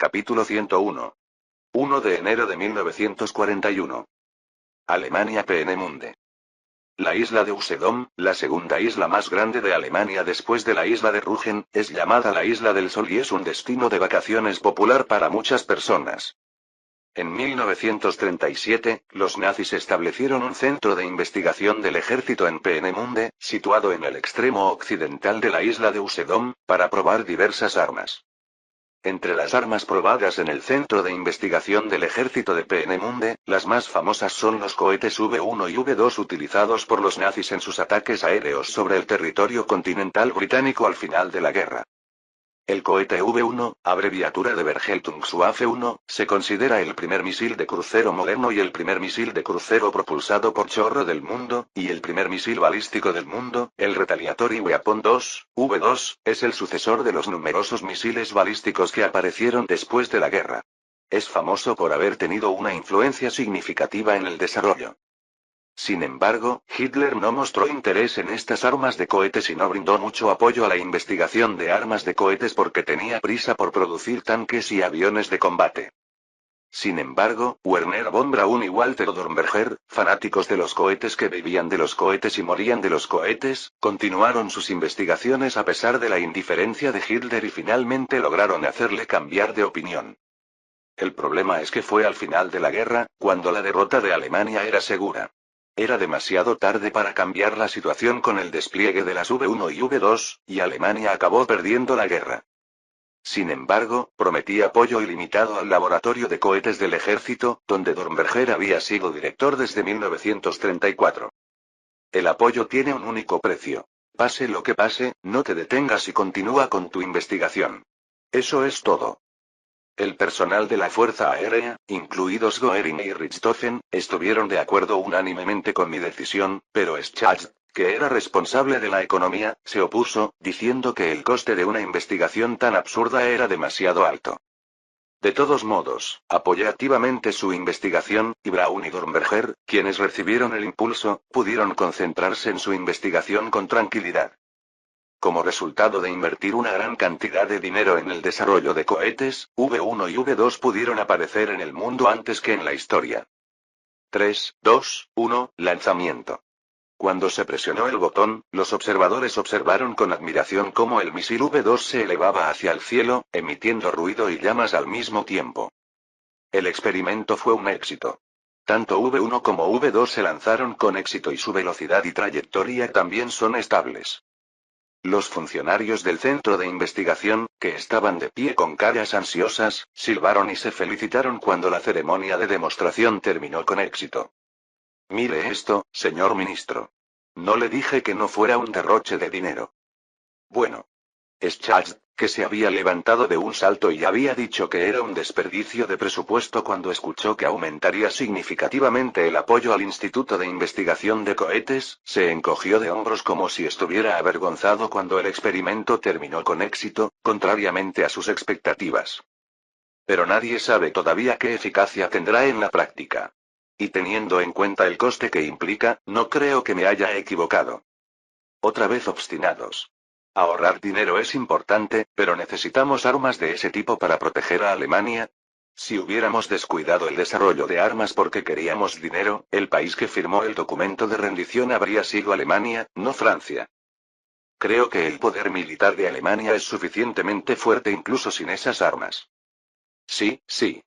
Capítulo 101. 1 de enero de 1941. Alemania Peenemunde. La isla de Usedom, la segunda isla más grande de Alemania después de la isla de Rügen, es llamada la Isla del Sol y es un destino de vacaciones popular para muchas personas. En 1937, los nazis establecieron un centro de investigación del ejército en Peenemunde, situado en el extremo occidental de la isla de Usedom, para probar diversas armas. Entre las armas probadas en el centro de investigación del ejército de Peenemunde, las más famosas son los cohetes V1 y V2 utilizados por los nazis en sus ataques aéreos sobre el territorio continental británico al final de la guerra. El cohete V1, abreviatura de Vergeltungswaffe 1, se considera el primer misil de crucero moderno y el primer misil de crucero propulsado por chorro del mundo, y el primer misil balístico del mundo. El Retaliatory Weapon 2, V2, es el sucesor de los numerosos misiles balísticos que aparecieron después de la guerra. Es famoso por haber tenido una influencia significativa en el desarrollo. Sin embargo, Hitler no mostró interés en estas armas de cohetes y no brindó mucho apoyo a la investigación de armas de cohetes porque tenía prisa por producir tanques y aviones de combate. Sin embargo, Werner von Braun y Walter Dornberger, fanáticos de los cohetes que vivían de los cohetes y morían de los cohetes, continuaron sus investigaciones a pesar de la indiferencia de Hitler y finalmente lograron hacerle cambiar de opinión. El problema es que fue al final de la guerra, cuando la derrota de Alemania era segura. Era demasiado tarde para cambiar la situación con el despliegue de las V1 y V2, y Alemania acabó perdiendo la guerra. Sin embargo, prometía apoyo ilimitado al laboratorio de cohetes del ejército, donde Dornberger había sido director desde 1934. El apoyo tiene un único precio. Pase lo que pase, no te detengas y continúa con tu investigación. Eso es todo. El personal de la Fuerza Aérea, incluidos Göring y Richthofen, estuvieron de acuerdo unánimemente con mi decisión, pero Schacht, que era responsable de la economía, se opuso, diciendo que el coste de una investigación tan absurda era demasiado alto. De todos modos, apoyé activamente su investigación, y Braun y Dornberger, quienes recibieron el impulso, pudieron concentrarse en su investigación con tranquilidad. Como resultado de invertir una gran cantidad de dinero en el desarrollo de cohetes, V1 y V2 pudieron aparecer en el mundo antes que en la historia. 3, 2, 1, lanzamiento. Cuando se presionó el botón, los observadores observaron con admiración cómo el misil V2 se elevaba hacia el cielo, emitiendo ruido y llamas al mismo tiempo. El experimento fue un éxito. Tanto V1 como V2 se lanzaron con éxito y su velocidad y trayectoria también son estables. Los funcionarios del centro de investigación, que estaban de pie con caras ansiosas, silbaron y se felicitaron cuando la ceremonia de demostración terminó con éxito. Mire esto, señor ministro. No le dije que no fuera un derroche de dinero. Bueno. Schacht, que se había levantado de un salto y había dicho que era un desperdicio de presupuesto cuando escuchó que aumentaría significativamente el apoyo al Instituto de Investigación de Cohetes, se encogió de hombros como si estuviera avergonzado cuando el experimento terminó con éxito, contrariamente a sus expectativas. Pero nadie sabe todavía qué eficacia tendrá en la práctica. Y teniendo en cuenta el coste que implica, no creo que me haya equivocado. Otra vez obstinados. Ahorrar dinero es importante, pero necesitamos armas de ese tipo para proteger a Alemania. Si hubiéramos descuidado el desarrollo de armas porque queríamos dinero, el país que firmó el documento de rendición habría sido Alemania, no Francia. Creo que el poder militar de Alemania es suficientemente fuerte incluso sin esas armas. Sí, sí.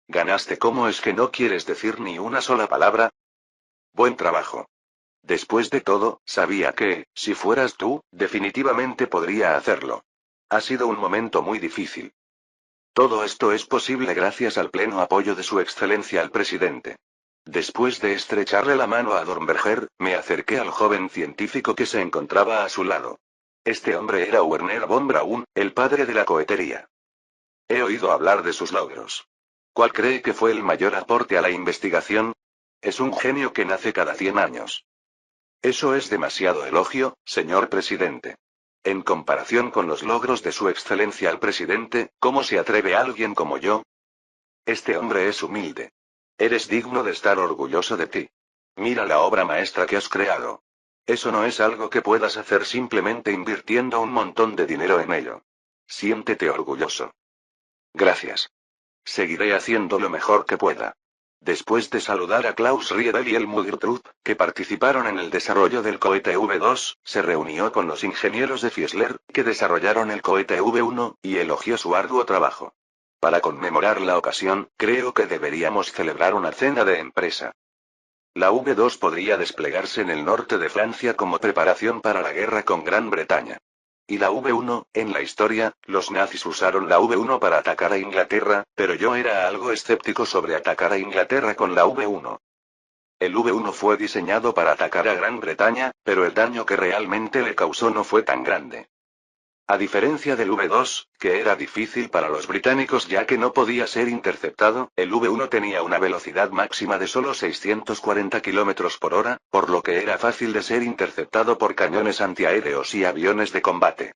Ganaste. ¿Cómo es que no quieres decir ni una sola palabra? Buen trabajo. Después de todo, sabía que, si fueras tú, definitivamente podría hacerlo. Ha sido un momento muy difícil. Todo esto es posible gracias al pleno apoyo de su excelencia el presidente. Después de estrecharle la mano a Dornberger, me acerqué al joven científico que se encontraba a su lado. Este hombre era Werner von Braun, el padre de la cohetería. He oído hablar de sus logros. ¿Cuál cree que fue el mayor aporte a la investigación? Es un genio que nace cada 100 años. Eso es demasiado elogio, señor presidente. En comparación con los logros de su excelencia el presidente, ¿cómo se atreve alguien como yo? Este hombre es humilde. Eres digno de estar orgulloso de ti. Mira la obra maestra que has creado. Eso no es algo que puedas hacer simplemente invirtiendo un montón de dinero en ello. Siéntete orgulloso. Gracias. Seguiré haciendo lo mejor que pueda. Después de saludar a Klaus Riedel y Helmut Trupp, que participaron en el desarrollo del cohete V2, se reunió con los ingenieros de Fiesler, que desarrollaron el cohete V1, y elogió su arduo trabajo. Para conmemorar la ocasión, creo que deberíamos celebrar una cena de empresa. La V2 podría desplegarse en el norte de Francia como preparación para la guerra con Gran Bretaña. Y la V1, en la historia, los nazis usaron la V1 para atacar a Inglaterra, pero yo era algo escéptico sobre atacar a Inglaterra con la V1. El V1 fue diseñado para atacar a Gran Bretaña, pero el daño que realmente le causó no fue tan grande. A diferencia del V2, que era difícil para los británicos ya que no podía ser interceptado, el V1 tenía una velocidad máxima de solo 640 km por hora, por lo que era fácil de ser interceptado por cañones antiaéreos y aviones de combate.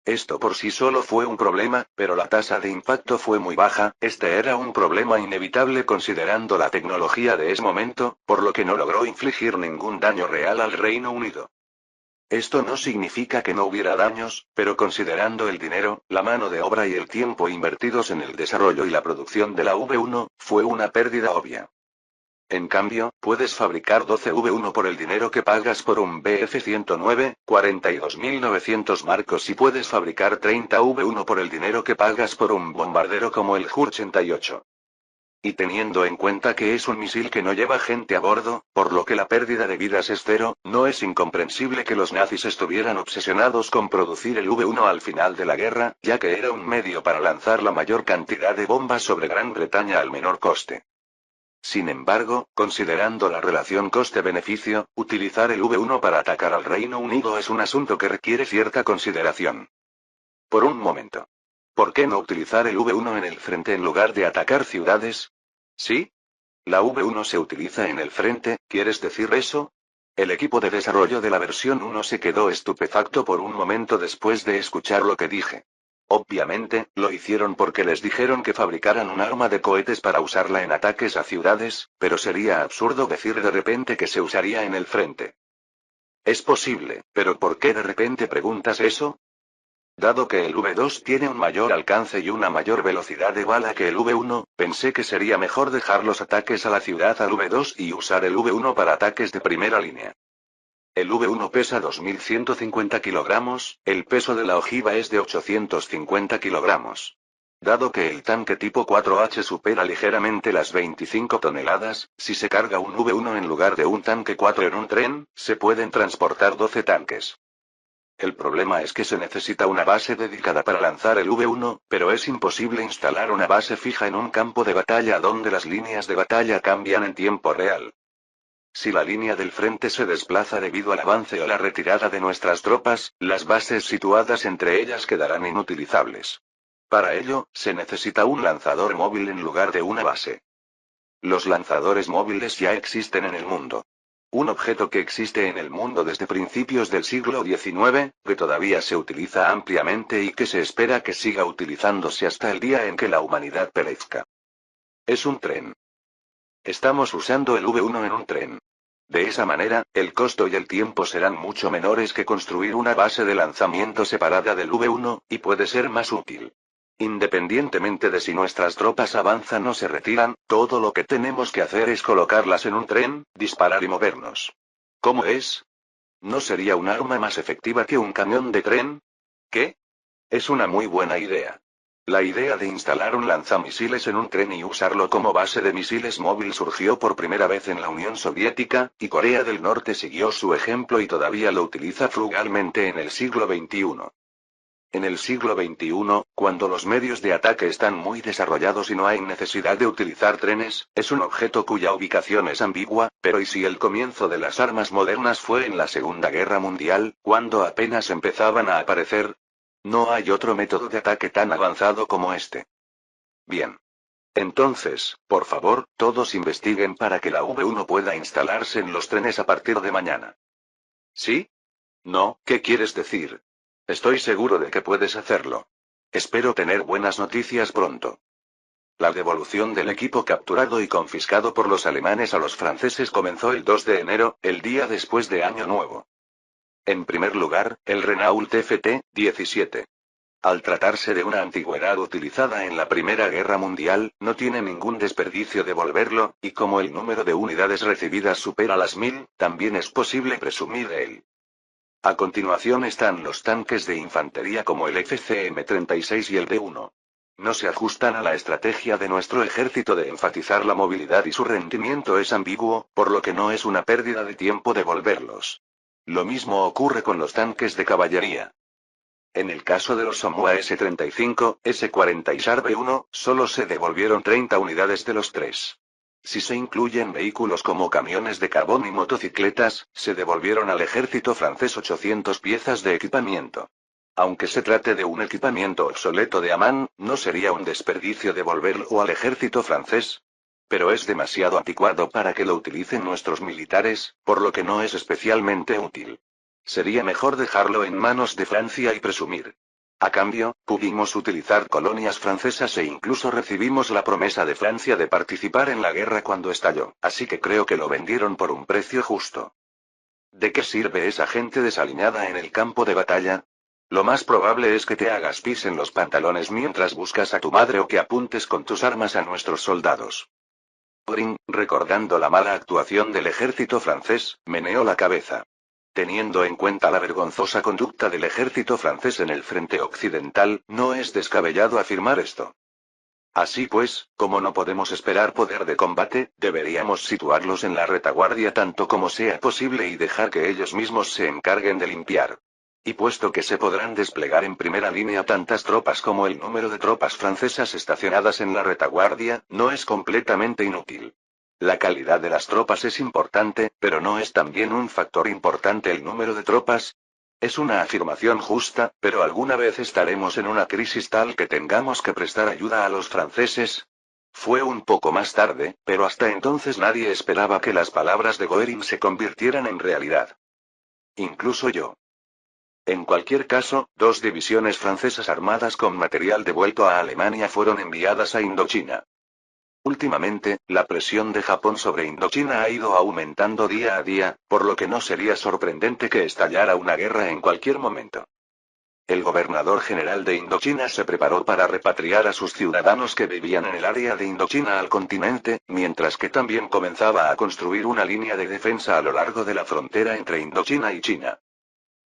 Esto por sí solo fue un problema, pero la tasa de impacto fue muy baja. Este era un problema inevitable considerando la tecnología de ese momento, por lo que no logró infligir ningún daño real al Reino Unido. Esto no significa que no hubiera daños, pero considerando el dinero, la mano de obra y el tiempo invertidos en el desarrollo y la producción de la V1, fue una pérdida obvia. En cambio, puedes fabricar 12 V1 por el dinero que pagas por un Bf-109, 42.900 marcos, y puedes fabricar 30 V1 por el dinero que pagas por un bombardero como el Ju-88. Y teniendo en cuenta que es un misil que no lleva gente a bordo, por lo que la pérdida de vidas es cero, no es incomprensible que los nazis estuvieran obsesionados con producir el V1 al final de la guerra, ya que era un medio para lanzar la mayor cantidad de bombas sobre Gran Bretaña al menor coste. Sin embargo, considerando la relación coste-beneficio, utilizar el V1 para atacar al Reino Unido es un asunto que requiere cierta consideración. Por un momento. ¿Por qué no utilizar el V1 en el frente en lugar de atacar ciudades? ¿Sí? La V1 se utiliza en el frente, ¿quieres decir eso? El equipo de desarrollo de la versión 1 se quedó estupefacto por un momento después de escuchar lo que dije. Obviamente, lo hicieron porque les dijeron que fabricaran un arma de cohetes para usarla en ataques a ciudades, pero sería absurdo decir de repente que se usaría en el frente. Es posible, pero ¿por qué de repente preguntas eso? Dado que el V2 tiene un mayor alcance y una mayor velocidad de bala que el V1, pensé que sería mejor dejar los ataques a la ciudad al V2 y usar el V1 para ataques de primera línea. El V1 pesa 2.150 kilogramos, el peso de la ojiva es de 850 kilogramos. Dado que el tanque tipo 4H supera ligeramente las 25 toneladas, si se carga un V1 en lugar de un tanque 4 en un tren, se pueden transportar 12 tanques. El problema es que se necesita una base dedicada para lanzar el V1, pero es imposible instalar una base fija en un campo de batalla donde las líneas de batalla cambian en tiempo real. Si la línea del frente se desplaza debido al avance o la retirada de nuestras tropas, las bases situadas entre ellas quedarán inutilizables. Para ello, se necesita un lanzador móvil en lugar de una base. Los lanzadores móviles ya existen en el mundo. Un objeto que existe en el mundo desde principios del siglo XIX, que todavía se utiliza ampliamente y que se espera que siga utilizándose hasta el día en que la humanidad perezca. Es un tren. Estamos usando el V1 en un tren. De esa manera, el costo y el tiempo serán mucho menores que construir una base de lanzamiento separada del V1, y puede ser más útil. Independientemente de si nuestras tropas avanzan o se retiran, todo lo que tenemos que hacer es colocarlas en un tren, disparar y movernos. ¿Cómo es? ¿No sería un arma más efectiva que un camión de tren? ¿Qué? Es una muy buena idea. La idea de instalar un lanzamisiles en un tren y usarlo como base de misiles móvil surgió por primera vez en la Unión Soviética, y Corea del Norte siguió su ejemplo y todavía lo utiliza frugalmente en el siglo XXI. En el siglo XXI, cuando los medios de ataque están muy desarrollados y no hay necesidad de utilizar trenes, es un objeto cuya ubicación es ambigua, pero ¿y si el comienzo de las armas modernas fue en la Segunda Guerra Mundial, cuando apenas empezaban a aparecer? No hay otro método de ataque tan avanzado como este. Bien. Entonces, por favor, todos investiguen para que la V1 pueda instalarse en los trenes a partir de mañana. ¿Sí? No, ¿qué quieres decir? Estoy seguro de que puedes hacerlo. Espero tener buenas noticias pronto. La devolución del equipo capturado y confiscado por los alemanes a los franceses comenzó el 2 de enero, el día después de Año Nuevo. En primer lugar, el Renault FT-17. Al tratarse de una antigüedad utilizada en la Primera Guerra Mundial, no tiene ningún desperdicio devolverlo, y como el número de unidades recibidas supera las 1000, también es posible presumir de él. A continuación están los tanques de infantería como el FCM-36 y el D-1. No se ajustan a la estrategia de nuestro ejército de enfatizar la movilidad y su rendimiento es ambiguo, por lo que no es una pérdida de tiempo devolverlos. Lo mismo ocurre con los tanques de caballería. En el caso de los Somoa S-35, S-40 y Sharpe-1, solo se devolvieron 30 unidades de los 3. Si se incluyen vehículos como camiones de carbón y motocicletas, se devolvieron al ejército francés 800 piezas de equipamiento. Aunque se trate de un equipamiento obsoleto de Amán, ¿no sería un desperdicio devolverlo al ejército francés? Pero es demasiado anticuado para que lo utilicen nuestros militares, por lo que no es especialmente útil. Sería mejor dejarlo en manos de Francia y presumir. A cambio, pudimos utilizar colonias francesas e incluso recibimos la promesa de Francia de participar en la guerra cuando estalló, así que creo que lo vendieron por un precio justo. ¿De qué sirve esa gente desaliñada en el campo de batalla? Lo más probable es que te hagas pis en los pantalones mientras buscas a tu madre o que apuntes con tus armas a nuestros soldados. Turing, recordando la mala actuación del ejército francés, meneó la cabeza. Teniendo en cuenta la vergonzosa conducta del ejército francés en el frente occidental, no es descabellado afirmar esto. Así pues, como no podemos esperar poder de combate, deberíamos situarlos en la retaguardia tanto como sea posible y dejar que ellos mismos se encarguen de limpiar. Y puesto que se podrán desplegar en primera línea tantas tropas como el número de tropas francesas estacionadas en la retaguardia, no es completamente inútil. La calidad de las tropas es importante, pero ¿no es también un factor importante el número de tropas? Es una afirmación justa, pero ¿alguna vez estaremos en una crisis tal que tengamos que prestar ayuda a los franceses? Fue un poco más tarde, pero hasta entonces nadie esperaba que las palabras de Goering se convirtieran en realidad. Incluso yo. En cualquier caso, 2 divisiones francesas armadas con material devuelto a Alemania fueron enviadas a Indochina. Últimamente, la presión de Japón sobre Indochina ha ido aumentando día a día, por lo que no sería sorprendente que estallara una guerra en cualquier momento. El gobernador general de Indochina se preparó para repatriar a sus ciudadanos que vivían en el área de Indochina al continente, mientras que también comenzaba a construir una línea de defensa a lo largo de la frontera entre Indochina y China.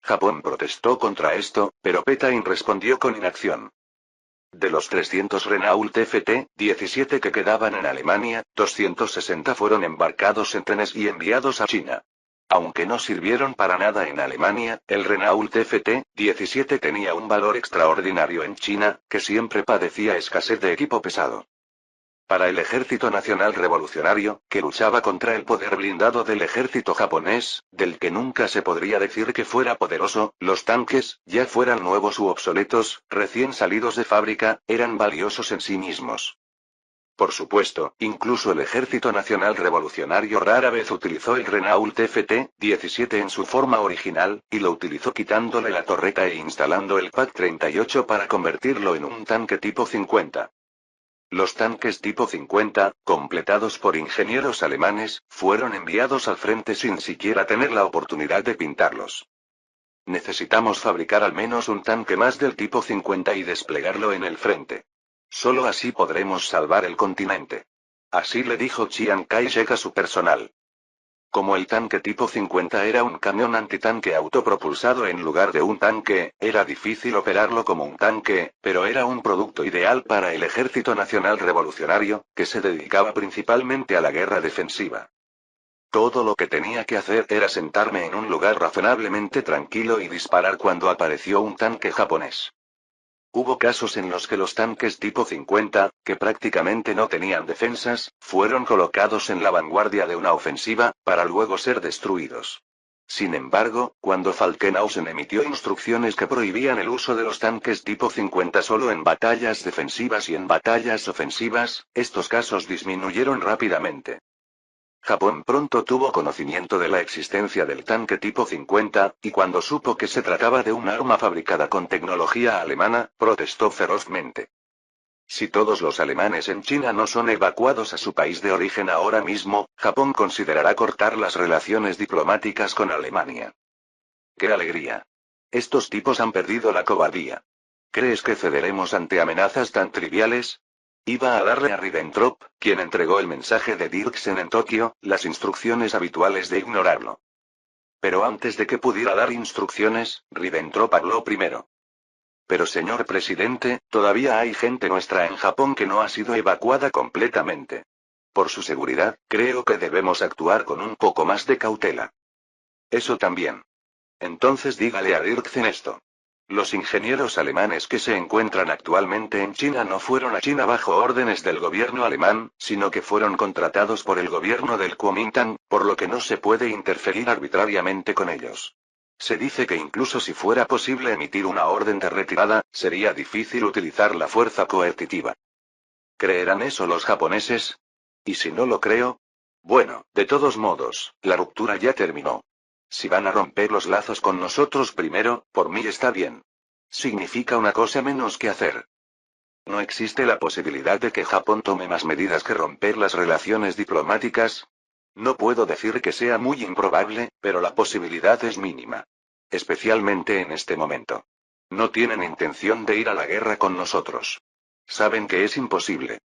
Japón protestó contra esto, pero Petain respondió con inacción. De los 300 Renault FT-17 que quedaban en Alemania, 260 fueron embarcados en trenes y enviados a China. Aunque no sirvieron para nada en Alemania, el Renault FT-17 tenía un valor extraordinario en China, que siempre padecía escasez de equipo pesado. Para el Ejército Nacional Revolucionario, que luchaba contra el poder blindado del ejército japonés, del que nunca se podría decir que fuera poderoso, los tanques, ya fueran nuevos u obsoletos, recién salidos de fábrica, eran valiosos en sí mismos. Por supuesto, incluso el Ejército Nacional Revolucionario rara vez utilizó el Renault FT-17 en su forma original, y lo utilizó quitándole la torreta e instalando el PaK-38 para convertirlo en un tanque tipo 50. Los tanques tipo 50, completados por ingenieros alemanes, fueron enviados al frente sin siquiera tener la oportunidad de pintarlos. Necesitamos fabricar al menos un tanque más del tipo 50 y desplegarlo en el frente. Solo así podremos salvar el continente. Así le dijo Chiang Kai-shek a su personal. Como el tanque tipo 50 era un camión antitanque autopropulsado en lugar de un tanque, era difícil operarlo como un tanque, pero era un producto ideal para el Ejército Nacional Revolucionario, que se dedicaba principalmente a la guerra defensiva. Todo lo que tenía que hacer era sentarme en un lugar razonablemente tranquilo y disparar cuando apareció un tanque japonés. Hubo casos en los que los tanques tipo 50, que prácticamente no tenían defensas, fueron colocados en la vanguardia de una ofensiva, para luego ser destruidos. Sin embargo, cuando Falkenhausen emitió instrucciones que prohibían el uso de los tanques tipo 50 solo en batallas defensivas y en batallas ofensivas, estos casos disminuyeron rápidamente. Japón pronto tuvo conocimiento de la existencia del tanque tipo 50, y cuando supo que se trataba de un arma fabricada con tecnología alemana, protestó ferozmente. Si todos los alemanes en China no son evacuados a su país de origen ahora mismo, Japón considerará cortar las relaciones diplomáticas con Alemania. ¡Qué alegría! Estos tipos han perdido la cobardía. ¿Crees que cederemos ante amenazas tan triviales? Iba a darle a Ribbentrop, quien entregó el mensaje de Dirksen en Tokio, las instrucciones habituales de ignorarlo. Pero antes de que pudiera dar instrucciones, Ribbentrop habló primero. Pero señor presidente, todavía hay gente nuestra en Japón que no ha sido evacuada completamente. Por su seguridad, creo que debemos actuar con un poco más de cautela. Eso también. Entonces dígale a Dirksen esto. Los ingenieros alemanes que se encuentran actualmente en China no fueron a China bajo órdenes del gobierno alemán, sino que fueron contratados por el gobierno del Kuomintang, por lo que no se puede interferir arbitrariamente con ellos. Se dice que incluso si fuera posible emitir una orden de retirada, sería difícil utilizar la fuerza coercitiva. ¿Creerán eso los japoneses? ¿Y si no lo creo? Bueno, de todos modos, la ruptura ya terminó. Si van a romper los lazos con nosotros primero, por mí está bien. Significa una cosa menos que hacer. ¿No existe la posibilidad de que Japón tome más medidas que romper las relaciones diplomáticas? No puedo decir que sea muy improbable, pero la posibilidad es mínima. Especialmente en este momento. No tienen intención de ir a la guerra con nosotros. Saben que es imposible.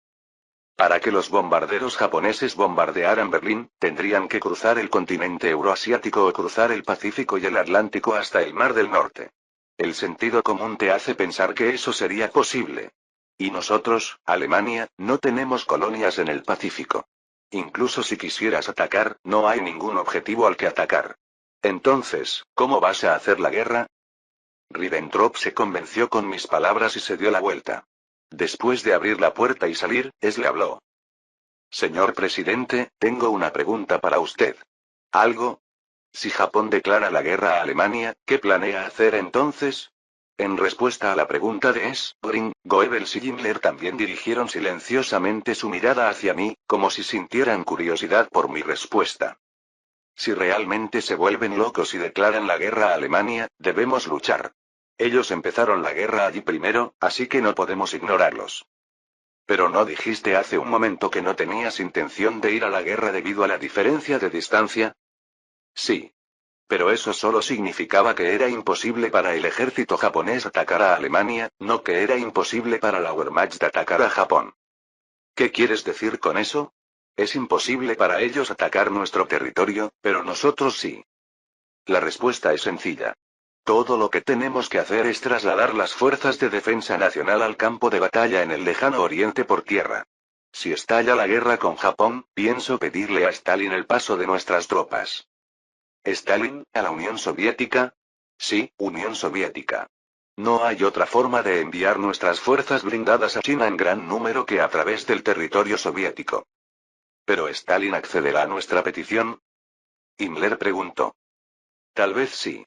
Para que los bombarderos japoneses bombardearan Berlín, tendrían que cruzar el continente euroasiático o cruzar el Pacífico y el Atlántico hasta el Mar del Norte. El sentido común te hace pensar que eso sería posible. Y nosotros, Alemania, no tenemos colonias en el Pacífico. Incluso si quisieras atacar, no hay ningún objetivo al que atacar. Entonces, ¿cómo vas a hacer la guerra? Ribbentrop se convenció con mis palabras y se dio la vuelta. Después de abrir la puerta y salir, le habló. Señor presidente, tengo una pregunta para usted. ¿Algo? Si Japón declara la guerra a Alemania, ¿qué planea hacer entonces? En respuesta a la pregunta de Göring, Goebbels y Himmler también dirigieron silenciosamente su mirada hacia mí, como si sintieran curiosidad por mi respuesta. Si realmente se vuelven locos y declaran la guerra a Alemania, debemos luchar. Ellos empezaron la guerra allí primero, así que no podemos ignorarlos. Pero ¿no dijiste hace un momento que no tenías intención de ir a la guerra debido a la diferencia de distancia? Sí. Pero eso solo significaba que era imposible para el ejército japonés atacar a Alemania, no que era imposible para la Wehrmacht atacar a Japón. ¿Qué quieres decir con eso? Es imposible para ellos atacar nuestro territorio, pero nosotros sí. La respuesta es sencilla. Todo lo que tenemos que hacer es trasladar las fuerzas de defensa nacional al campo de batalla en el lejano oriente por tierra. Si estalla la guerra con Japón, pienso pedirle a Stalin el paso de nuestras tropas. ¿Stalin, a la Unión Soviética? Sí, Unión Soviética. No hay otra forma de enviar nuestras fuerzas blindadas a China en gran número que a través del territorio soviético. ¿Pero Stalin accederá a nuestra petición? Himmler preguntó. Tal vez sí.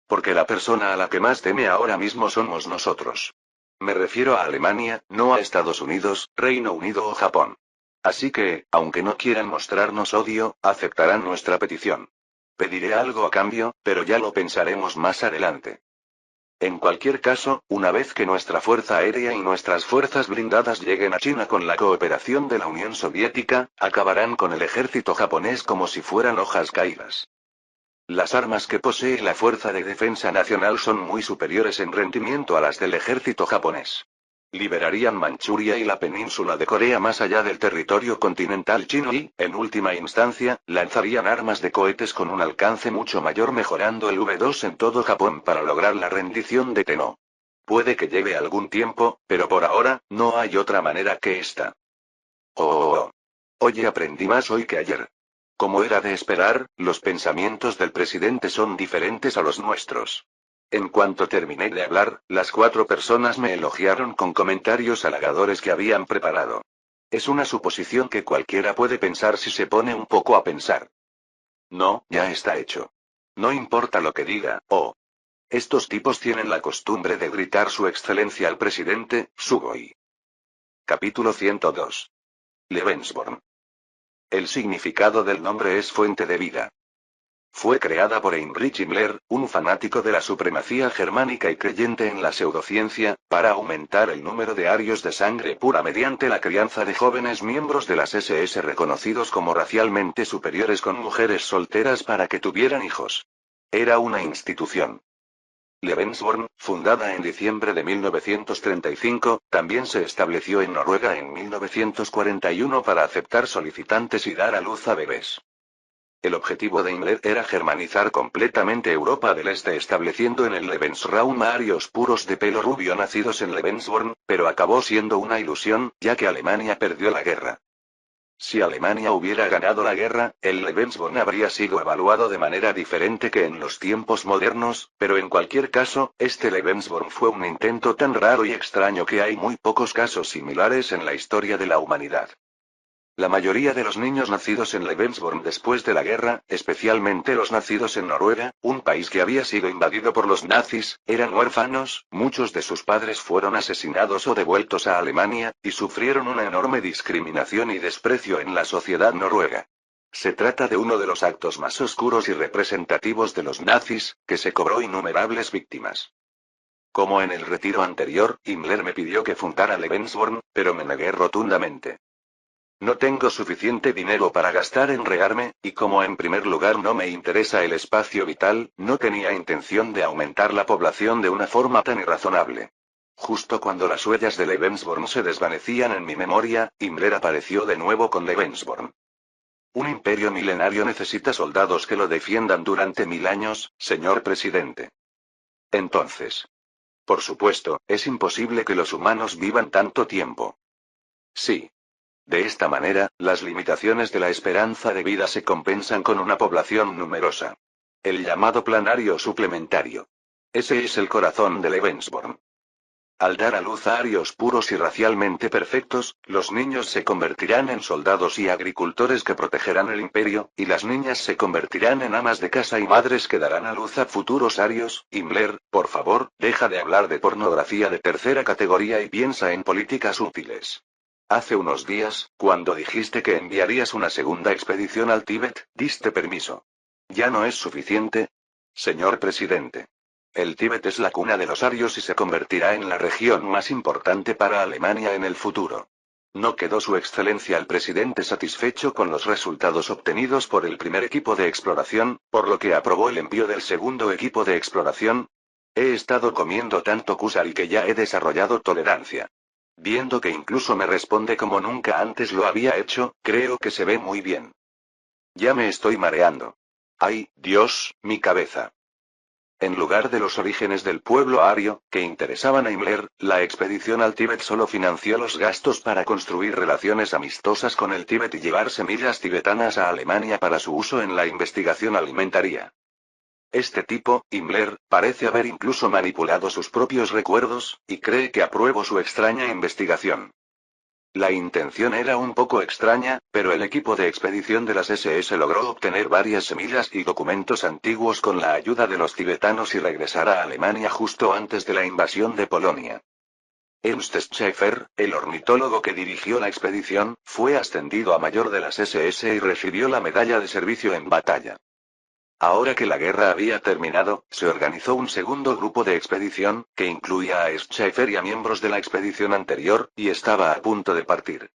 Porque la persona a la que más teme ahora mismo somos nosotros. Me refiero a Alemania, no a Estados Unidos, Reino Unido o Japón. Así que, aunque no quieran mostrarnos odio, aceptarán nuestra petición. Pediré algo a cambio, pero ya lo pensaremos más adelante. En cualquier caso, una vez que nuestra fuerza aérea y nuestras fuerzas blindadas lleguen a China con la cooperación de la Unión Soviética, acabarán con el ejército japonés como si fueran hojas caídas. Las armas que posee la Fuerza de Defensa Nacional son muy superiores en rendimiento a las del ejército japonés. Liberarían Manchuria y la península de Corea más allá del territorio continental chino y, en última instancia, lanzarían armas de cohetes con un alcance mucho mayor mejorando el V2 en todo Japón para lograr la rendición de Tenno. Puede que lleve algún tiempo, pero por ahora, no hay otra manera que esta. Oye, aprendí más hoy que ayer. Como era de esperar, los pensamientos del presidente son diferentes a los nuestros. En cuanto terminé de hablar, las 4 personas me elogiaron con comentarios halagadores que habían preparado. Es una suposición que cualquiera puede pensar si se pone un poco a pensar. No, ya está hecho. No importa lo que diga, estos tipos tienen la costumbre de gritar su excelencia al presidente, Sugoi. Capítulo 102. Lebensborn. El significado del nombre es fuente de vida. Fue creada por Heinrich Himmler, un fanático de la supremacía germánica y creyente en la pseudociencia, para aumentar el número de arios de sangre pura mediante la crianza de jóvenes miembros de las SS reconocidos como racialmente superiores con mujeres solteras para que tuvieran hijos. Era una institución. Lebensborn, fundada en diciembre de 1935, también se estableció en Noruega en 1941 para aceptar solicitantes y dar a luz a bebés. El objetivo de Himmler era germanizar completamente Europa del Este estableciendo en el Lebensraum a arios puros de pelo rubio nacidos en Lebensborn, pero acabó siendo una ilusión, ya que Alemania perdió la guerra. Si Alemania hubiera ganado la guerra, el Lebensborn habría sido evaluado de manera diferente que en los tiempos modernos, pero en cualquier caso, este Lebensborn fue un intento tan raro y extraño que hay muy pocos casos similares en la historia de la humanidad. La mayoría de los niños nacidos en Lebensborn después de la guerra, especialmente los nacidos en Noruega, un país que había sido invadido por los nazis, eran huérfanos, muchos de sus padres fueron asesinados o devueltos a Alemania, y sufrieron una enorme discriminación y desprecio en la sociedad noruega. Se trata de uno de los actos más oscuros y representativos de los nazis, que se cobró innumerables víctimas. Como en el retiro anterior, Himmler me pidió que fundara Lebensborn, pero me negué rotundamente. No tengo suficiente dinero para gastar en regarme, y como en primer lugar no me interesa el espacio vital, no tenía intención de aumentar la población de una forma tan irrazonable. Justo cuando las huellas de Lebensborn se desvanecían en mi memoria, Himmler apareció de nuevo con Lebensborn. Un imperio milenario necesita soldados que lo defiendan durante 1000 años, señor presidente. Entonces. Por supuesto, es imposible que los humanos vivan tanto tiempo. Sí. De esta manera, las limitaciones de la esperanza de vida se compensan con una población numerosa. El llamado planario suplementario. Ese es el corazón de Lebensborn. Al dar a luz a arios puros y racialmente perfectos, los niños se convertirán en soldados y agricultores que protegerán el imperio, y las niñas se convertirán en amas de casa y madres que darán a luz a futuros arios. Himmler, por favor, deja de hablar de pornografía de tercera categoría y piensa en políticas útiles. Hace unos días, cuando dijiste que enviarías una segunda expedición al Tíbet, diste permiso. ¿Ya no es suficiente? Señor presidente. El Tíbet es la cuna de los arios y se convertirá en la región más importante para Alemania en el futuro. ¿No quedó su excelencia el presidente satisfecho con los resultados obtenidos por el primer equipo de exploración, por lo que aprobó el envío del segundo equipo de exploración? He estado comiendo tanto kusari que ya he desarrollado tolerancia. Viendo que incluso me responde como nunca antes lo había hecho, creo que se ve muy bien. Ya me estoy mareando. ¡Ay, Dios, mi cabeza! En lugar de los orígenes del pueblo ario, que interesaban a Himmler, la expedición al Tíbet solo financió los gastos para construir relaciones amistosas con el Tíbet y llevar semillas tibetanas a Alemania para su uso en la investigación alimentaria. Este tipo, Himmler, parece haber incluso manipulado sus propios recuerdos, y cree que apruebo su extraña investigación. La intención era un poco extraña, pero el equipo de expedición de las SS logró obtener varias semillas y documentos antiguos con la ayuda de los tibetanos y regresar a Alemania justo antes de la invasión de Polonia. Ernst Schäfer, el ornitólogo que dirigió la expedición, fue ascendido a mayor de las SS y recibió la medalla de servicio en batalla. Ahora que la guerra había terminado, se organizó un segundo grupo de expedición, que incluía a Schäfer y a miembros de la expedición anterior, y estaba a punto de partir.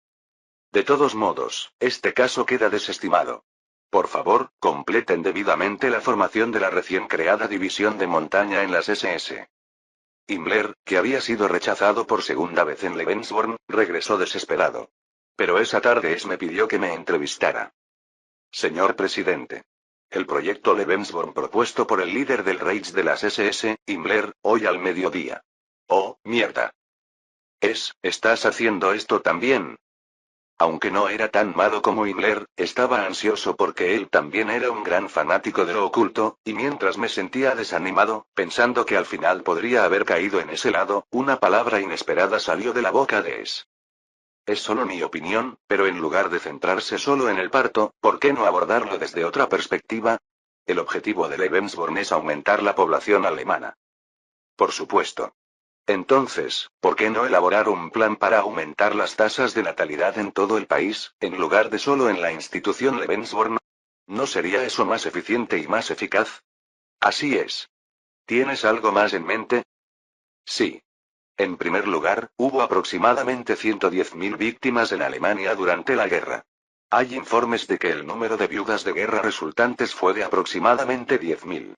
De todos modos, este caso queda desestimado. Por favor, completen debidamente la formación de la recién creada división de montaña en las SS. Himmler, que había sido rechazado por segunda vez en Lebensborn, regresó desesperado. Pero esa tarde me pidió que me entrevistara. Señor presidente. El proyecto Lebensborn propuesto por el líder del Reich de las SS, Himmler, hoy al mediodía. ¡Oh, mierda! ¿Estás haciendo esto también? Aunque no era tan malo como Himmler, estaba ansioso porque él también era un gran fanático de lo oculto, y mientras me sentía desanimado, pensando que al final podría haber caído en ese lado, una palabra inesperada salió de la boca de Es. Es solo mi opinión, pero en lugar de centrarse solo en el parto, ¿por qué no abordarlo desde otra perspectiva? El objetivo de Lebensborn es aumentar la población alemana. Por supuesto. Entonces, ¿por qué no elaborar un plan para aumentar las tasas de natalidad en todo el país, en lugar de solo en la institución Lebensborn? ¿No sería eso más eficiente y más eficaz? Así es. ¿Tienes algo más en mente? Sí. En primer lugar, hubo aproximadamente 110.000 víctimas en Alemania durante la guerra. Hay informes de que el número de viudas de guerra resultantes fue de aproximadamente 10.000.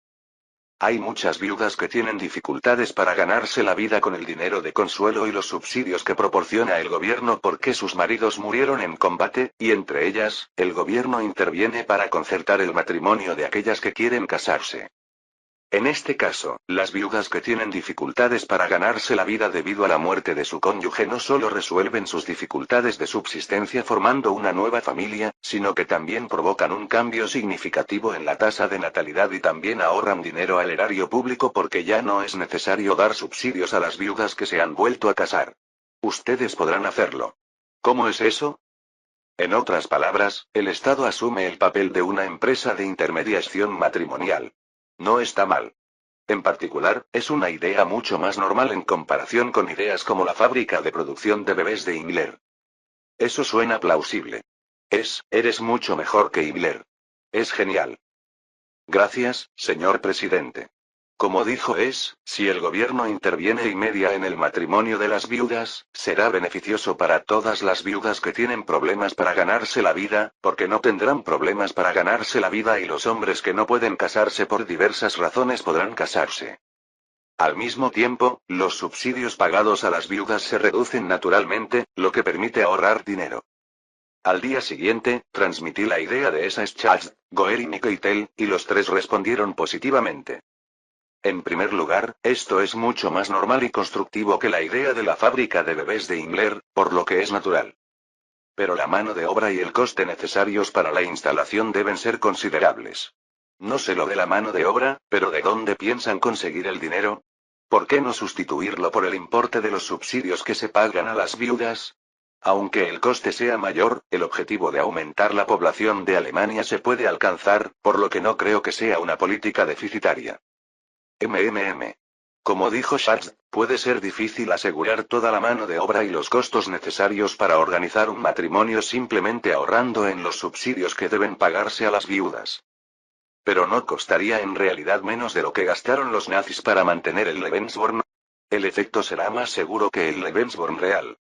Hay muchas viudas que tienen dificultades para ganarse la vida con el dinero de consuelo y los subsidios que proporciona el gobierno porque sus maridos murieron en combate, y entre ellas, el gobierno interviene para concertar el matrimonio de aquellas que quieren casarse. En este caso, las viudas que tienen dificultades para ganarse la vida debido a la muerte de su cónyuge no solo resuelven sus dificultades de subsistencia formando una nueva familia, sino que también provocan un cambio significativo en la tasa de natalidad y también ahorran dinero al erario público porque ya no es necesario dar subsidios a las viudas que se han vuelto a casar. Ustedes podrán hacerlo. ¿Cómo es eso? En otras palabras, el Estado asume el papel de una empresa de intermediación matrimonial. No está mal. En particular, es una idea mucho más normal en comparación con ideas como la fábrica de producción de bebés de Himmler. Eso suena plausible. Eres mucho mejor que Himmler. Es genial. Gracias, señor presidente. Como dijo si el gobierno interviene y media en el matrimonio de las viudas, será beneficioso para todas las viudas que tienen problemas para ganarse la vida, porque no tendrán problemas para ganarse la vida y los hombres que no pueden casarse por diversas razones podrán casarse. Al mismo tiempo, los subsidios pagados a las viudas se reducen naturalmente, lo que permite ahorrar dinero. Al día siguiente, transmití la idea de esas Charles, Goer y Keitel, y los tres respondieron positivamente. En primer lugar, esto es mucho más normal y constructivo que la idea de la fábrica de bebés de Himmler, por lo que es natural. Pero la mano de obra y el coste necesarios para la instalación deben ser considerables. No sé lo de la mano de obra, pero ¿de dónde piensan conseguir el dinero? ¿Por qué no sustituirlo por el importe de los subsidios que se pagan a las viudas? Aunque el coste sea mayor, el objetivo de aumentar la población de Alemania se puede alcanzar, por lo que no creo que sea una política deficitaria. Como dijo Schatz, puede ser difícil asegurar toda la mano de obra y los costos necesarios para organizar un matrimonio simplemente ahorrando en los subsidios que deben pagarse a las viudas. Pero no costaría en realidad menos de lo que gastaron los nazis para mantener el Lebensborn. El efecto será más seguro que el Lebensborn real.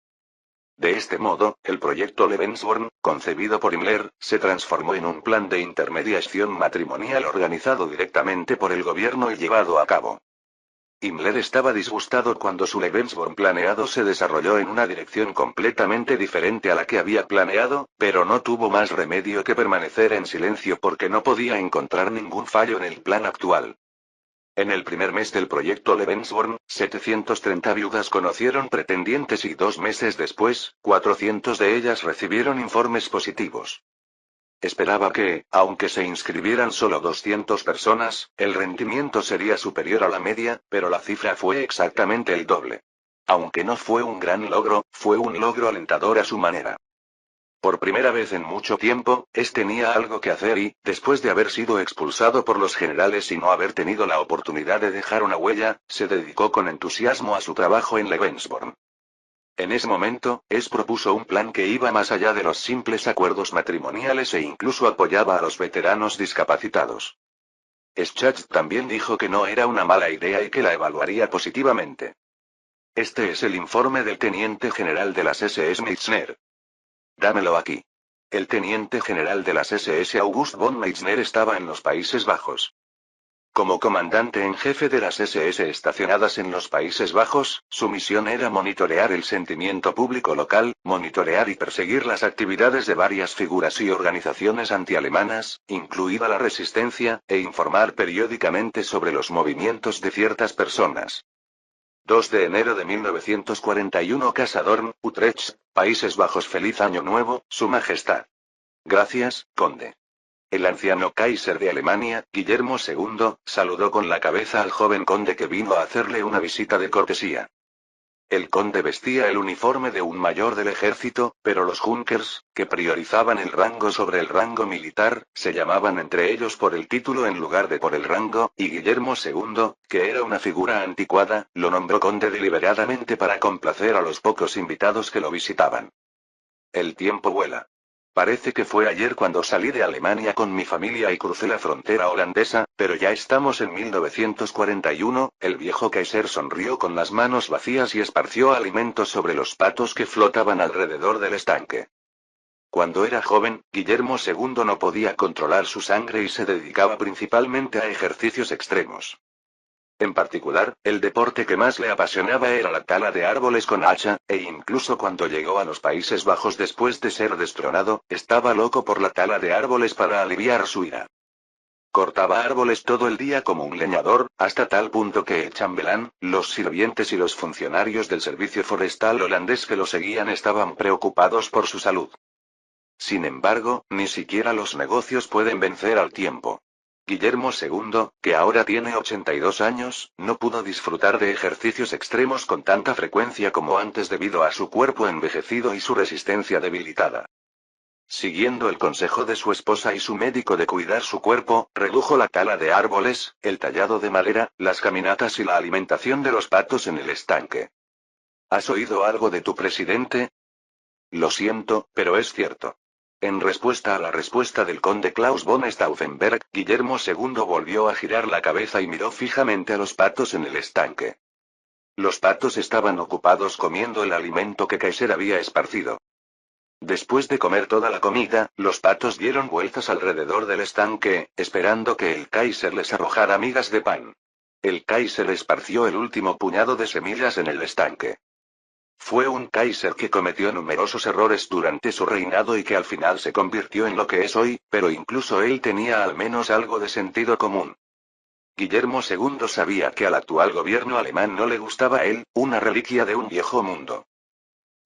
De este modo, el proyecto Lebensborn, concebido por Himmler, se transformó en un plan de intermediación matrimonial organizado directamente por el gobierno y llevado a cabo. Himmler estaba disgustado cuando su Lebensborn planeado se desarrolló en una dirección completamente diferente a la que había planeado, pero no tuvo más remedio que permanecer en silencio porque no podía encontrar ningún fallo en el plan actual. En el primer mes del proyecto Lebensborn, 730 viudas conocieron pretendientes y 2 meses después, 400 de ellas recibieron informes positivos. Esperaba que, aunque se inscribieran solo 200 personas, el rendimiento sería superior a la media, pero la cifra fue exactamente el doble. Aunque no fue un gran logro, fue un logro alentador a su manera. Por primera vez en mucho tiempo, tenía algo que hacer y, después de haber sido expulsado por los generales y no haber tenido la oportunidad de dejar una huella, se dedicó con entusiasmo a su trabajo en Lebensborn. En ese momento, propuso un plan que iba más allá de los simples acuerdos matrimoniales e incluso apoyaba a los veteranos discapacitados. Schatz también dijo que no era una mala idea y que la evaluaría positivamente. Este es el informe del teniente general de las SS Meissner. Dámelo aquí. El teniente general de las SS August von Meissner estaba en los Países Bajos. Como comandante en jefe de las SS estacionadas en los Países Bajos, su misión era monitorear el sentimiento público local, monitorear y perseguir las actividades de varias figuras y organizaciones antialemanas, incluida la resistencia, e informar periódicamente sobre los movimientos de ciertas personas. 2 de enero de 1941 Casa Dorn, Utrecht, Países Bajos. Feliz Año Nuevo, Su Majestad. Gracias, conde. El anciano Kaiser de Alemania, Guillermo II, saludó con la cabeza al joven conde que vino a hacerle una visita de cortesía. El conde vestía el uniforme de un mayor del ejército, pero los Junkers, que priorizaban el rango sobre el rango militar, se llamaban entre ellos por el título en lugar de por el rango, y Guillermo II, que era una figura anticuada, lo nombró conde deliberadamente para complacer a los pocos invitados que lo visitaban. El tiempo vuela. Parece que fue ayer cuando salí de Alemania con mi familia y crucé la frontera holandesa, pero ya estamos en 1941, el viejo Kaiser sonrió con las manos vacías y esparció alimentos sobre los patos que flotaban alrededor del estanque. Cuando era joven, Guillermo II no podía controlar su sangre y se dedicaba principalmente a ejercicios extremos. En particular, el deporte que más le apasionaba era la tala de árboles con hacha, e incluso cuando llegó a los Países Bajos después de ser destronado, estaba loco por la tala de árboles para aliviar su ira. Cortaba árboles todo el día como un leñador, hasta tal punto que el chambelán, los sirvientes y los funcionarios del servicio forestal holandés que lo seguían estaban preocupados por su salud. Sin embargo, ni siquiera los negocios pueden vencer al tiempo. Guillermo II, que ahora tiene 82 años, no pudo disfrutar de ejercicios extremos con tanta frecuencia como antes debido a su cuerpo envejecido y su resistencia debilitada. Siguiendo el consejo de su esposa y su médico de cuidar su cuerpo, redujo la tala de árboles, el tallado de madera, las caminatas y la alimentación de los patos en el estanque. ¿Has oído algo de tu presidente? Lo siento, pero es cierto. En respuesta a la respuesta del conde Klaus von Stauffenberg, Guillermo II volvió a girar la cabeza y miró fijamente a los patos en el estanque. Los patos estaban ocupados comiendo el alimento que Kaiser había esparcido. Después de comer toda la comida, los patos dieron vueltas alrededor del estanque, esperando que el Kaiser les arrojara migas de pan. El Kaiser esparció el último puñado de semillas en el estanque. Fue un Kaiser que cometió numerosos errores durante su reinado y que al final se convirtió en lo que es hoy, pero incluso él tenía al menos algo de sentido común. Guillermo II sabía que al actual gobierno alemán no le gustaba él, una reliquia de un viejo mundo.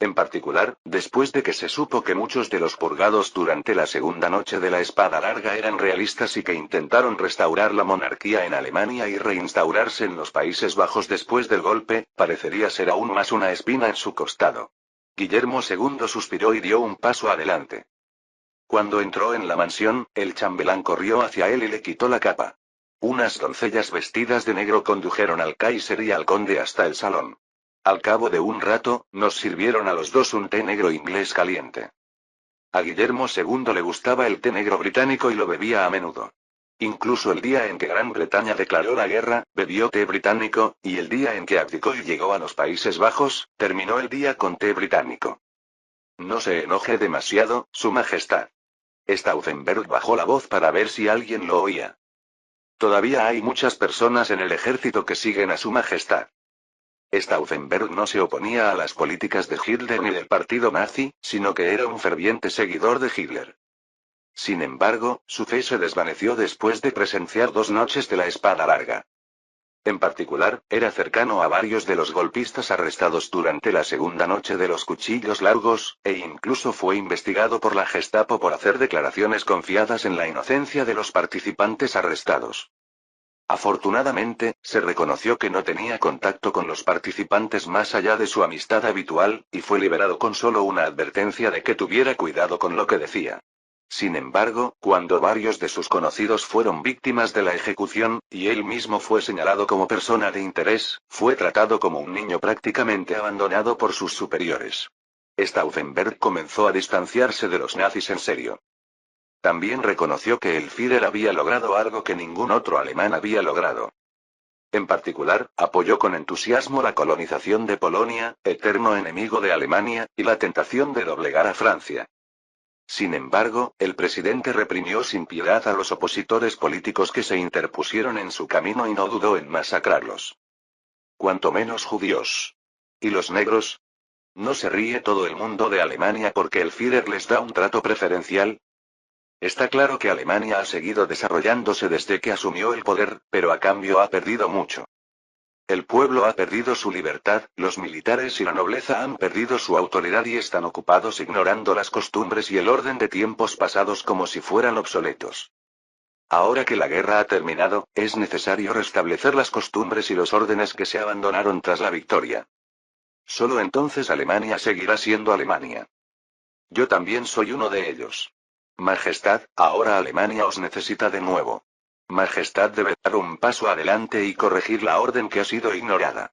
En particular, después de que se supo que muchos de los purgados durante la segunda noche de la espada larga eran realistas y que intentaron restaurar la monarquía en Alemania y reinstaurarse en los Países Bajos después del golpe, parecería ser aún más una espina en su costado. Guillermo II suspiró y dio un paso adelante. Cuando entró en la mansión, el chambelán corrió hacia él y le quitó la capa. Unas doncellas vestidas de negro condujeron al Kaiser y al conde hasta el salón. Al cabo de un rato, nos sirvieron a los dos un té negro inglés caliente. A Guillermo II le gustaba el té negro británico y lo bebía a menudo. Incluso el día en que Gran Bretaña declaró la guerra, bebió té británico, y el día en que abdicó y llegó a los Países Bajos, terminó el día con té británico. No se enoje demasiado, Su Majestad. Stauffenberg bajó la voz para ver si alguien lo oía. Todavía hay muchas personas en el ejército que siguen a Su Majestad. Stauffenberg no se oponía a las políticas de Hitler ni del partido nazi, sino que era un ferviente seguidor de Hitler. Sin embargo, su fe se desvaneció después de presenciar 2 noches de la espada larga. En particular, era cercano a varios de los golpistas arrestados durante la segunda noche de los cuchillos largos, e incluso fue investigado por la Gestapo por hacer declaraciones confiadas en la inocencia de los participantes arrestados. Afortunadamente, se reconoció que no tenía contacto con los participantes más allá de su amistad habitual, y fue liberado con solo una advertencia de que tuviera cuidado con lo que decía. Sin embargo, cuando varios de sus conocidos fueron víctimas de la ejecución, y él mismo fue señalado como persona de interés, fue tratado como un niño prácticamente abandonado por sus superiores. Stauffenberg comenzó a distanciarse de los nazis en serio. También reconoció que el Führer había logrado algo que ningún otro alemán había logrado. En particular, apoyó con entusiasmo la colonización de Polonia, eterno enemigo de Alemania, y la tentación de doblegar a Francia. Sin embargo, el presidente reprimió sin piedad a los opositores políticos que se interpusieron en su camino y no dudó en masacrarlos. Cuanto menos judíos. ¿Y los negros? ¿No se ríe todo el mundo de Alemania porque el Führer les da un trato preferencial? Está claro que Alemania ha seguido desarrollándose desde que asumió el poder, pero a cambio ha perdido mucho. El pueblo ha perdido su libertad, los militares y la nobleza han perdido su autoridad y están ocupados ignorando las costumbres y el orden de tiempos pasados como si fueran obsoletos. Ahora que la guerra ha terminado, es necesario restablecer las costumbres y los órdenes que se abandonaron tras la victoria. Solo entonces Alemania seguirá siendo Alemania. Yo también soy uno de ellos. Majestad, ahora Alemania os necesita de nuevo. Majestad debe dar un paso adelante y corregir la orden que ha sido ignorada.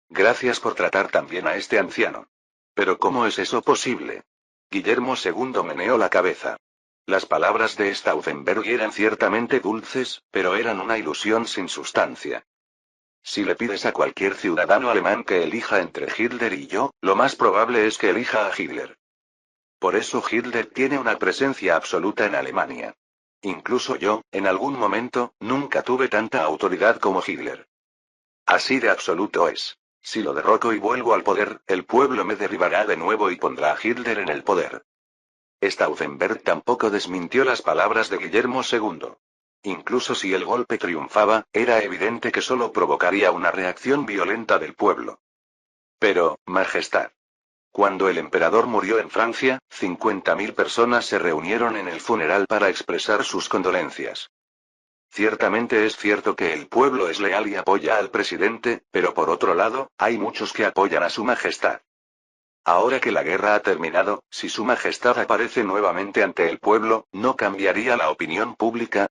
Gracias por tratar tan bien a este anciano. Pero ¿cómo es eso posible? Guillermo II meneó la cabeza. Las palabras de Stauffenberg eran ciertamente dulces, pero eran una ilusión sin sustancia. Si le pides a cualquier ciudadano alemán que elija entre Hitler y yo, lo más probable es que elija a Hitler. Por eso Hitler tiene una presencia absoluta en Alemania. Incluso yo, en algún momento, nunca tuve tanta autoridad como Hitler. Así de absoluto es. Si lo derroco y vuelvo al poder, el pueblo me derribará de nuevo y pondrá a Hitler en el poder. Stauffenberg tampoco desmintió las palabras de Guillermo II. Incluso si el golpe triunfaba, era evidente que solo provocaría una reacción violenta del pueblo. Pero, Majestad. Cuando el emperador murió en Francia, 50.000 personas se reunieron en el funeral para expresar sus condolencias. Ciertamente es cierto que el pueblo es leal y apoya al presidente, pero por otro lado, hay muchos que apoyan a su majestad. Ahora que la guerra ha terminado, si su majestad aparece nuevamente ante el pueblo, ¿no cambiaría la opinión pública?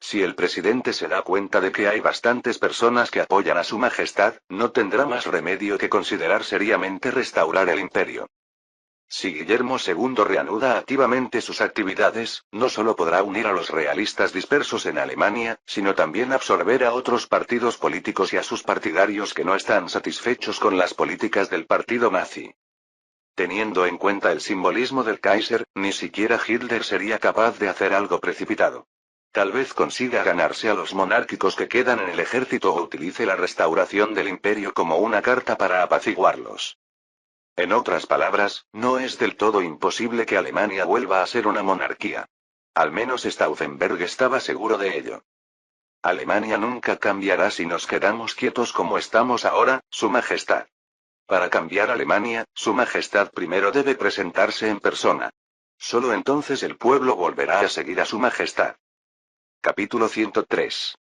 Si el presidente se da cuenta de que hay bastantes personas que apoyan a su majestad, no tendrá más remedio que considerar seriamente restaurar el imperio. Si Guillermo II reanuda activamente sus actividades, no solo podrá unir a los realistas dispersos en Alemania, sino también absorber a otros partidos políticos y a sus partidarios que no están satisfechos con las políticas del partido nazi. Teniendo en cuenta el simbolismo del Kaiser, ni siquiera Hitler sería capaz de hacer algo precipitado. Tal vez consiga ganarse a los monárquicos que quedan en el ejército o utilice la restauración del imperio como una carta para apaciguarlos. En otras palabras, no es del todo imposible que Alemania vuelva a ser una monarquía. Al menos Stauffenberg estaba seguro de ello. Alemania nunca cambiará si nos quedamos quietos como estamos ahora, Su Majestad. Para cambiar Alemania, Su Majestad primero debe presentarse en persona. Solo entonces el pueblo volverá a seguir a Su Majestad. Capítulo 103.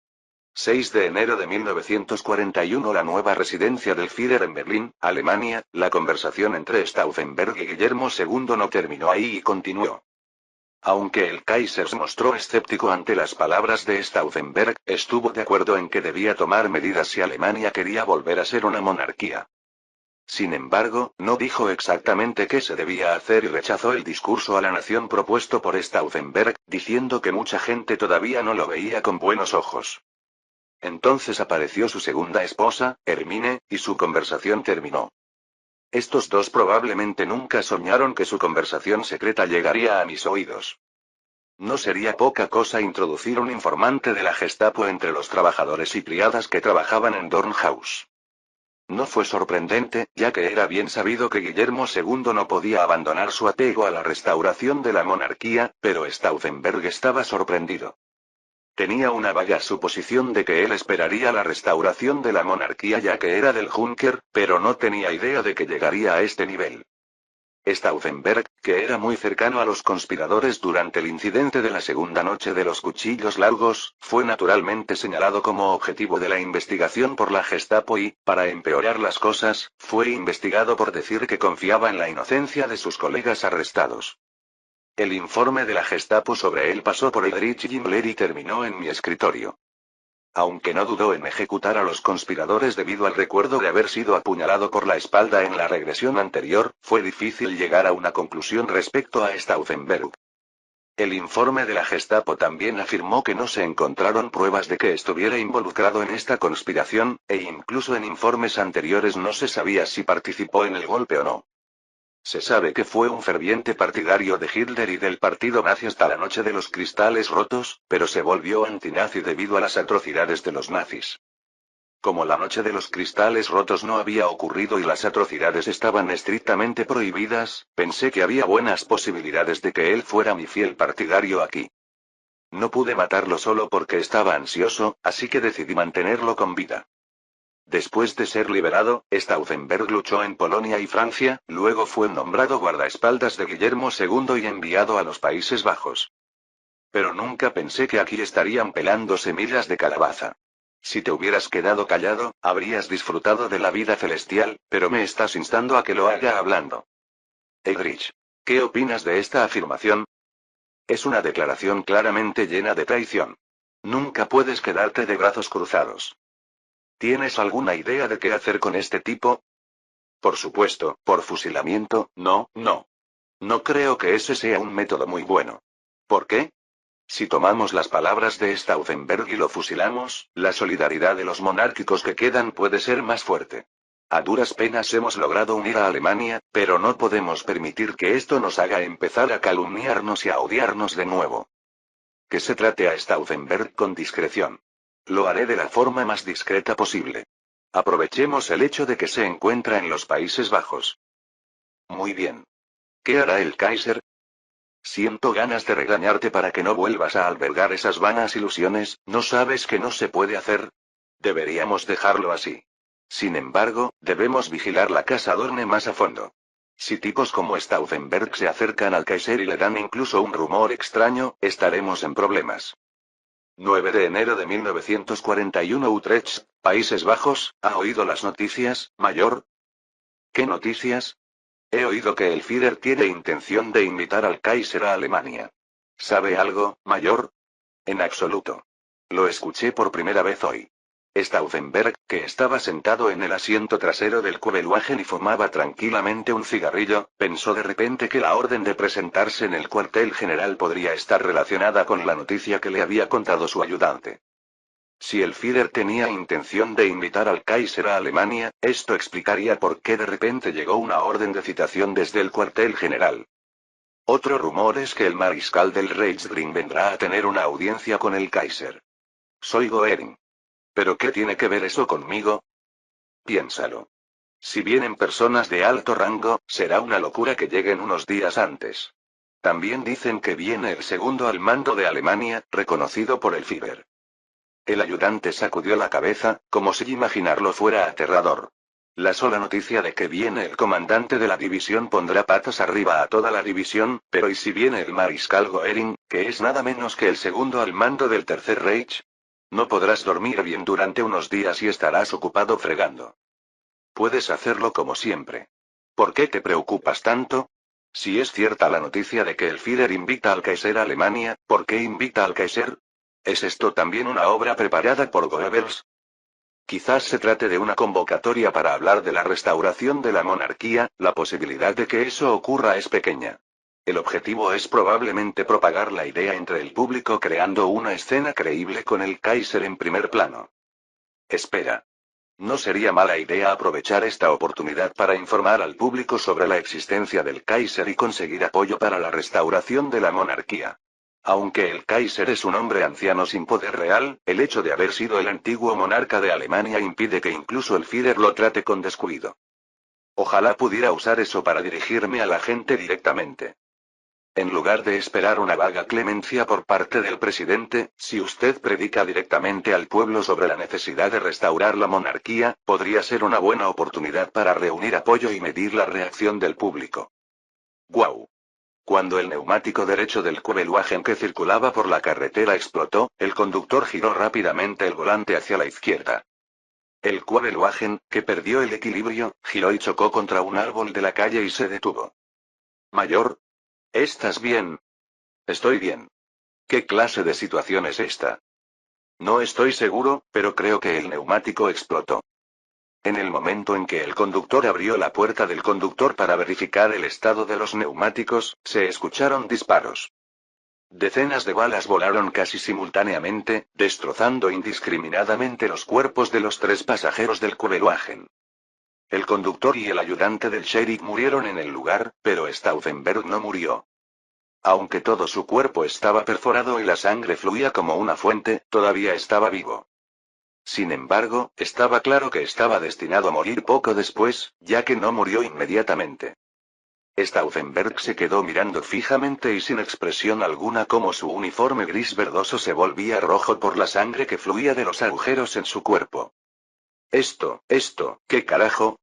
6 de enero de 1941. La nueva residencia del Führer en Berlín, Alemania. La conversación entre Stauffenberg y Guillermo II no terminó ahí y continuó. Aunque el Kaiser se mostró escéptico ante las palabras de Stauffenberg, estuvo de acuerdo en que debía tomar medidas si Alemania quería volver a ser una monarquía. Sin embargo, no dijo exactamente qué se debía hacer y rechazó el discurso a la nación propuesto por Stauffenberg, diciendo que mucha gente todavía no lo veía con buenos ojos. Entonces apareció su segunda esposa, Hermine, y su conversación terminó. Estos dos probablemente nunca soñaron que su conversación secreta llegaría a mis oídos. No sería poca cosa introducir un informante de la Gestapo entre los trabajadores y criadas que trabajaban en Dornhaus. No fue sorprendente, ya que era bien sabido que Guillermo II no podía abandonar su apego a la restauración de la monarquía, pero Stauffenberg estaba sorprendido. Tenía una vaga suposición de que él esperaría la restauración de la monarquía ya que era del Junker, pero no tenía idea de que llegaría a este nivel. Stauffenberg, que era muy cercano a los conspiradores durante el incidente de la segunda noche de los cuchillos largos, fue naturalmente señalado como objetivo de la investigación por la Gestapo y, para empeorar las cosas, fue investigado por decir que confiaba en la inocencia de sus colegas arrestados. El informe de la Gestapo sobre él pasó por Heinrich Himmler y terminó en mi escritorio. Aunque no dudó en ejecutar a los conspiradores debido al recuerdo de haber sido apuñalado por la espalda en la regresión anterior, fue difícil llegar a una conclusión respecto a Stauffenberg. El informe de la Gestapo también afirmó que no se encontraron pruebas de que estuviera involucrado en esta conspiración, e incluso en informes anteriores no se sabía si participó en el golpe o no. Se sabe que fue un ferviente partidario de Hitler y del partido nazi hasta la noche de los cristales rotos, pero se volvió antinazi debido a las atrocidades de los nazis. Como la noche de los cristales rotos no había ocurrido y las atrocidades estaban estrictamente prohibidas, pensé que había buenas posibilidades de que él fuera mi fiel partidario aquí. No pude matarlo solo porque estaba ansioso, así que decidí mantenerlo con vida. Después de ser liberado, Stauffenberg luchó en Polonia y Francia, luego fue nombrado guardaespaldas de Guillermo II y enviado a los Países Bajos. Pero nunca pensé que aquí estarían pelando semillas de calabaza. Si te hubieras quedado callado, habrías disfrutado de la vida celestial, pero me estás instando a que lo haga hablando. Heinrich. ¿Qué opinas de esta afirmación? Es una declaración claramente llena de traición. Nunca puedes quedarte de brazos cruzados. ¿Tienes alguna idea de qué hacer con este tipo? Por supuesto, por fusilamiento, no. No creo que ese sea un método muy bueno. ¿Por qué? Si tomamos las palabras de Stauffenberg y lo fusilamos, la solidaridad de los monárquicos que quedan puede ser más fuerte. A duras penas hemos logrado unir a Alemania, pero no podemos permitir que esto nos haga empezar a calumniarnos y a odiarnos de nuevo. Que se trate a Stauffenberg con discreción. Lo haré de la forma más discreta posible. Aprovechemos el hecho de que se encuentra en los Países Bajos. Muy bien. ¿Qué hará el Kaiser? Siento ganas de regañarte para que no vuelvas a albergar esas vanas ilusiones, ¿no sabes que no se puede hacer? Deberíamos dejarlo así. Sin embargo, debemos vigilar la casa Dorne más a fondo. Si tipos como Stauffenberg se acercan al Kaiser y le dan incluso un rumor extraño, estaremos en problemas. 9 de enero de 1941 Utrecht, Países Bajos, ¿ha oído las noticias, mayor? ¿Qué noticias? He oído que el Führer tiene intención de invitar al Kaiser a Alemania. ¿Sabe algo, mayor? En absoluto. Lo escuché por primera vez hoy. Stauffenberg, que estaba sentado en el asiento trasero del Kübelwagen y fumaba tranquilamente un cigarrillo, pensó de repente que la orden de presentarse en el cuartel general podría estar relacionada con la noticia que le había contado su ayudante. Si el Führer tenía intención de invitar al Kaiser a Alemania, esto explicaría por qué de repente llegó una orden de citación desde el cuartel general. Otro rumor es que el mariscal del Reichsgring vendrá a tener una audiencia con el Kaiser. Soy Goering. ¿Pero qué tiene que ver eso conmigo? Piénsalo. Si vienen personas de alto rango, será una locura que lleguen unos días antes. También dicen que viene el segundo al mando de Alemania, reconocido por el Führer. El ayudante sacudió la cabeza, como si imaginarlo fuera aterrador. La sola noticia de que viene el comandante de la división pondrá patas arriba a toda la división, pero ¿y si viene el mariscal Goering, que es nada menos que el segundo al mando del Tercer Reich? No podrás dormir bien durante unos días y estarás ocupado fregando. Puedes hacerlo como siempre. ¿Por qué te preocupas tanto? Si es cierta la noticia de que el Führer invita al Kaiser a Alemania, ¿por qué invita al Kaiser? ¿Es esto también una obra preparada por Goebbels? Quizás se trate de una convocatoria para hablar de la restauración de la monarquía, la posibilidad de que eso ocurra es pequeña. El objetivo es probablemente propagar la idea entre el público creando una escena creíble con el Kaiser en primer plano. Espera. ¿No sería mala idea aprovechar esta oportunidad para informar al público sobre la existencia del Kaiser y conseguir apoyo para la restauración de la monarquía? Aunque el Kaiser es un hombre anciano sin poder real, el hecho de haber sido el antiguo monarca de Alemania impide que incluso el Führer lo trate con descuido. Ojalá pudiera usar eso para dirigirme a la gente directamente. En lugar de esperar una vaga clemencia por parte del presidente, si usted predica directamente al pueblo sobre la necesidad de restaurar la monarquía, podría ser una buena oportunidad para reunir apoyo y medir la reacción del público. ¡Guau! Cuando el neumático derecho del Kübelwagen que circulaba por la carretera explotó, el conductor giró rápidamente el volante hacia la izquierda. El Kübelwagen, que perdió el equilibrio, giró y chocó contra un árbol de la calle y se detuvo. Mayor, ¿estás bien? Estoy bien. ¿Qué clase de situación es esta? No estoy seguro, pero creo que el neumático explotó. En el momento en que el conductor abrió la puerta del conductor para verificar el estado de los neumáticos, se escucharon disparos. Decenas de balas volaron casi simultáneamente, destrozando indiscriminadamente los cuerpos de los 3 pasajeros del Kübelwagen. El conductor y el ayudante del sheriff murieron en el lugar, pero Stauffenberg no murió. Aunque todo su cuerpo estaba perforado y la sangre fluía como una fuente, todavía estaba vivo. Sin embargo, estaba claro que estaba destinado a morir poco después, ya que no murió inmediatamente. Stauffenberg se quedó mirando fijamente y sin expresión alguna como su uniforme gris verdoso se volvía rojo por la sangre que fluía de los agujeros en su cuerpo. ¿Qué carajo?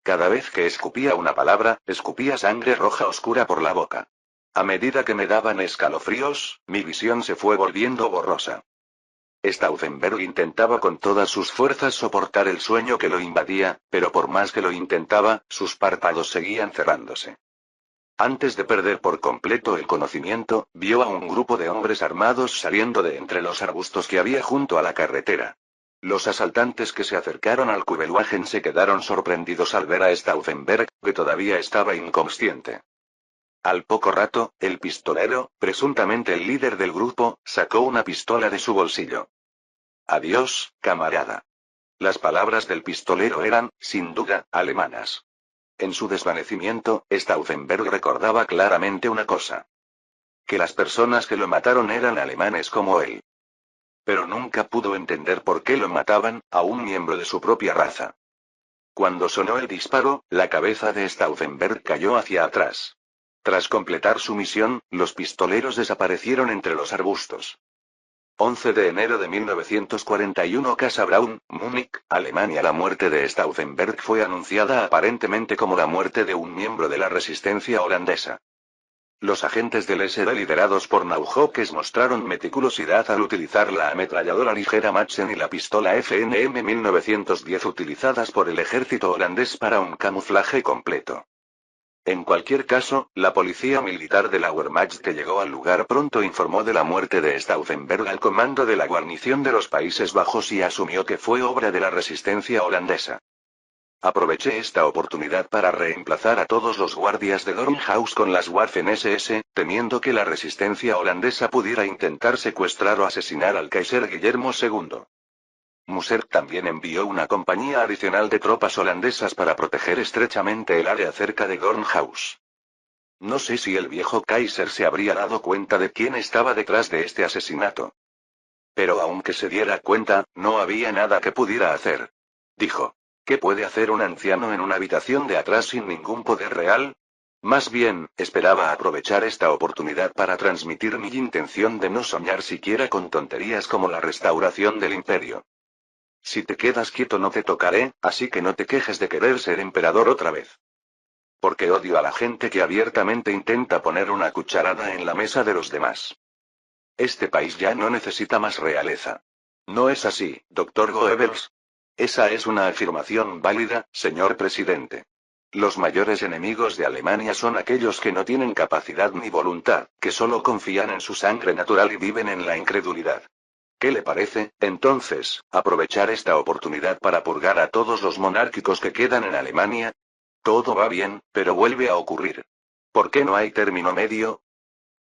Cada vez que escupía una palabra, escupía sangre roja oscura por la boca. A medida que me daban escalofríos, mi visión se fue volviendo borrosa. Stauffenberg intentaba con todas sus fuerzas soportar el sueño que lo invadía, pero por más que lo intentaba, sus párpados seguían cerrándose. Antes de perder por completo el conocimiento, vio a un grupo de hombres armados saliendo de entre los arbustos que había junto a la carretera. Los asaltantes que se acercaron al Kübelwagen se quedaron sorprendidos al ver a Stauffenberg, que todavía estaba inconsciente. Al poco rato, el pistolero, presuntamente el líder del grupo, sacó una pistola de su bolsillo. Adiós, camarada. Las palabras del pistolero eran, sin duda, alemanas. En su desvanecimiento, Stauffenberg recordaba claramente una cosa. Que las personas que lo mataron eran alemanes como él. Pero nunca pudo entender por qué lo mataban, a un miembro de su propia raza. Cuando sonó el disparo, la cabeza de Stauffenberg cayó hacia atrás. Tras completar su misión, los pistoleros desaparecieron entre los arbustos. 11 de enero de 1941 Casa Braun, Múnich, Alemania. La muerte de Stauffenberg fue anunciada aparentemente como la muerte de un miembro de la resistencia holandesa. Los agentes del SD liderados por Naujoques mostraron meticulosidad al utilizar la ametralladora ligera Madsen y la pistola FNM 1910 utilizadas por el ejército holandés para un camuflaje completo. En cualquier caso, la policía militar de la Wehrmacht que llegó al lugar pronto informó de la muerte de Stauffenberg al comando de la guarnición de los Países Bajos y asumió que fue obra de la resistencia holandesa. Aproveché esta oportunidad para reemplazar a todos los guardias de Dornhaus con las Waffen-SS, temiendo que la resistencia holandesa pudiera intentar secuestrar o asesinar al Kaiser Guillermo II. Mussert también envió una compañía adicional de tropas holandesas para proteger estrechamente el área cerca de Dornhaus. No sé si el viejo Kaiser se habría dado cuenta de quién estaba detrás de este asesinato. Pero aunque se diera cuenta, no había nada que pudiera hacer. Dijo. ¿Qué puede hacer un anciano en una habitación de atrás sin ningún poder real? Más bien, esperaba aprovechar esta oportunidad para transmitir mi intención de no soñar siquiera con tonterías como la restauración del imperio. Si te quedas quieto no te tocaré, así que no te quejes de querer ser emperador otra vez. Porque odio a la gente que abiertamente intenta poner una cucharada en la mesa de los demás. Este país ya no necesita más realeza. ¿No es así, Dr. Goebbels? Esa es una afirmación válida, señor presidente. Los mayores enemigos de Alemania son aquellos que no tienen capacidad ni voluntad, que solo confían en su sangre natural y viven en la incredulidad. ¿Qué le parece, entonces, aprovechar esta oportunidad para purgar a todos los monárquicos que quedan en Alemania? Todo va bien, pero vuelve a ocurrir. ¿Por qué no hay término medio?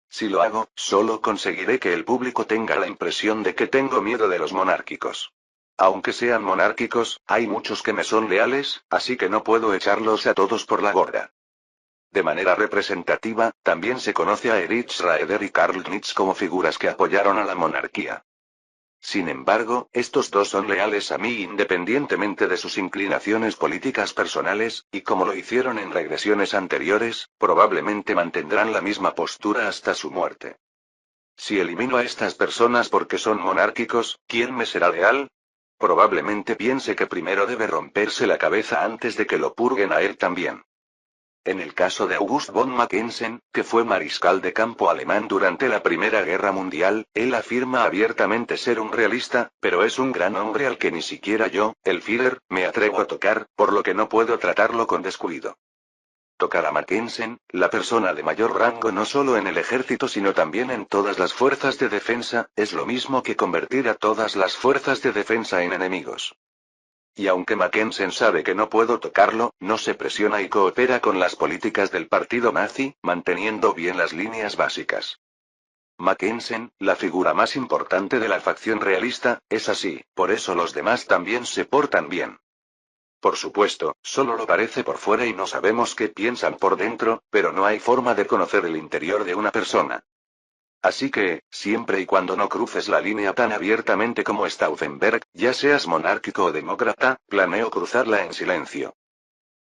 Si lo hago, solo conseguiré que el público tenga la impresión de que tengo miedo de los monárquicos. Aunque sean monárquicos, hay muchos que me son leales, así que no puedo echarlos a todos por la borda. De manera representativa, también se conoce a Erich Raeder y Karl Knitz como figuras que apoyaron a la monarquía. Sin embargo, estos dos son leales a mí independientemente de sus inclinaciones políticas personales, y como lo hicieron en regresiones anteriores, probablemente mantendrán la misma postura hasta su muerte. Si elimino a estas personas porque son monárquicos, ¿quién me será leal? Probablemente piense que primero debe romperse la cabeza antes de que lo purguen a él también. En el caso de August von Mackensen, que fue mariscal de campo alemán durante la Primera Guerra Mundial, él afirma abiertamente ser un realista, pero es un gran hombre al que ni siquiera yo, el Führer, me atrevo a tocar, por lo que no puedo tratarlo con descuido. Tocar a Mackensen, la persona de mayor rango no solo en el ejército sino también en todas las fuerzas de defensa, es lo mismo que convertir a todas las fuerzas de defensa en enemigos. Y aunque Mackensen sabe que no puedo tocarlo, no se presiona y coopera con las políticas del partido nazi, manteniendo bien las líneas básicas. Mackensen, la figura más importante de la facción realista, es así, por eso los demás también se portan bien. Por supuesto, solo lo parece por fuera y no sabemos qué piensan por dentro, pero no hay forma de conocer el interior de una persona. Así que, siempre y cuando no cruces la línea tan abiertamente como Stauffenberg, ya seas monárquico o demócrata, planeo cruzarla en silencio.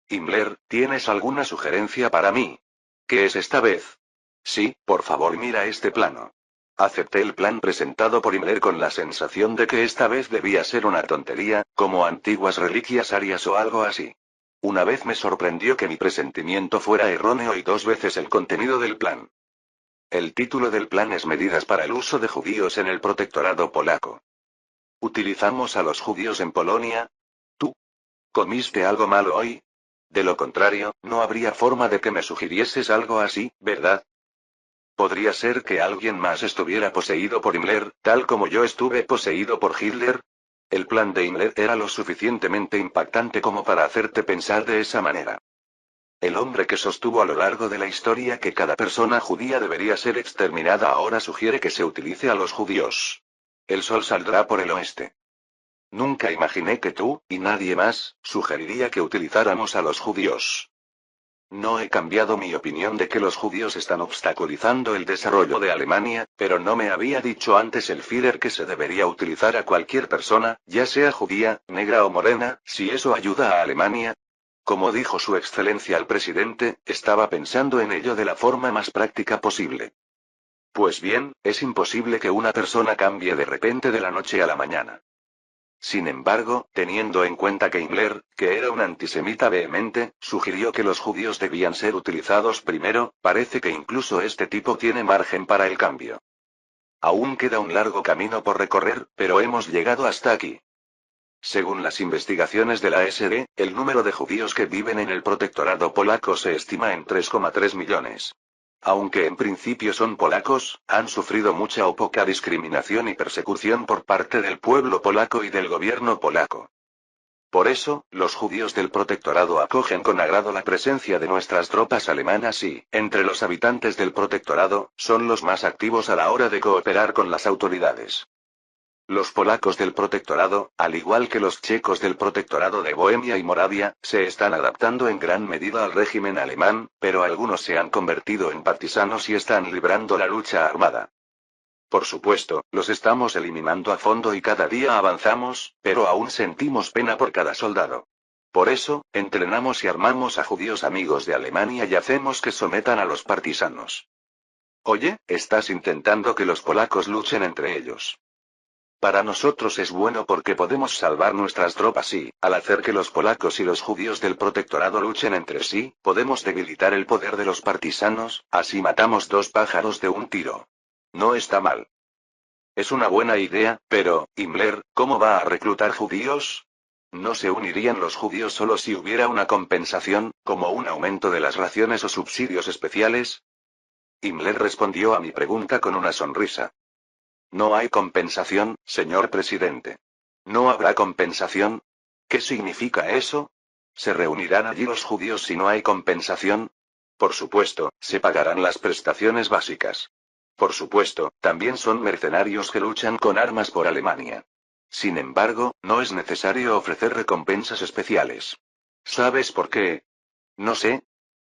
Himmler, ¿tienes alguna sugerencia para mí? ¿Qué es esta vez? Sí, por favor mira este plano. Acepté el plan presentado por Himmler con la sensación de que esta vez debía ser una tontería, como antiguas reliquias arias o algo así. Una vez me sorprendió que mi presentimiento fuera erróneo y dos veces el contenido del plan. El título del plan es Medidas para el uso de judíos en el protectorado polaco. ¿Utilizamos a los judíos en Polonia? ¿Tú comiste algo malo hoy? De lo contrario, no habría forma de que me sugirieses algo así, ¿verdad? ¿Podría ser que alguien más estuviera poseído por Himmler, tal como yo estuve poseído por Hitler? El plan de Himmler era lo suficientemente impactante como para hacerte pensar de esa manera. El hombre que sostuvo a lo largo de la historia que cada persona judía debería ser exterminada ahora sugiere que se utilice a los judíos. El sol saldrá por el oeste. Nunca imaginé que tú, y nadie más, sugeriría que utilizáramos a los judíos. No he cambiado mi opinión de que los judíos están obstaculizando el desarrollo de Alemania, pero no me había dicho antes el Führer que se debería utilizar a cualquier persona, ya sea judía, negra o morena, si eso ayuda a Alemania. Como dijo su excelencia al presidente, estaba pensando en ello de la forma más práctica posible. Pues bien, es imposible que una persona cambie de repente de la noche a la mañana. Sin embargo, teniendo en cuenta que Himmler, que era un antisemita vehemente, sugirió que los judíos debían ser utilizados primero, parece que incluso este tipo tiene margen para el cambio. Aún queda un largo camino por recorrer, pero hemos llegado hasta aquí. Según las investigaciones de la SD, el número de judíos que viven en el protectorado polaco se estima en 3,3 millones. Aunque en principio son polacos, han sufrido mucha o poca discriminación y persecución por parte del pueblo polaco y del gobierno polaco. Por eso, los judíos del protectorado acogen con agrado la presencia de nuestras tropas alemanas y, entre los habitantes del protectorado, son los más activos a la hora de cooperar con las autoridades. Los polacos del protectorado, al igual que los checos del protectorado de Bohemia y Moravia, se están adaptando en gran medida al régimen alemán, pero algunos se han convertido en partisanos y están librando la lucha armada. Por supuesto, los estamos eliminando a fondo y cada día avanzamos, pero aún sentimos pena por cada soldado. Por eso, entrenamos y armamos a judíos amigos de Alemania y hacemos que sometan a los partisanos. Oye, estás intentando que los polacos luchen entre ellos. Para nosotros es bueno porque podemos salvar nuestras tropas y, al hacer que los polacos y los judíos del protectorado luchen entre sí, podemos debilitar el poder de los partisanos, así matamos dos pájaros de un tiro. No está mal. Es una buena idea, pero, Himmler, ¿cómo va a reclutar judíos? ¿No se unirían los judíos solo si hubiera una compensación, como un aumento de las raciones o subsidios especiales? Himmler respondió a mi pregunta con una sonrisa. No hay compensación, señor presidente. ¿No habrá compensación? ¿Qué significa eso? ¿Se reunirán allí los judíos si no hay compensación? Por supuesto, se pagarán las prestaciones básicas. Por supuesto, también son mercenarios que luchan con armas por Alemania. Sin embargo, no es necesario ofrecer recompensas especiales. ¿Sabes por qué? No sé.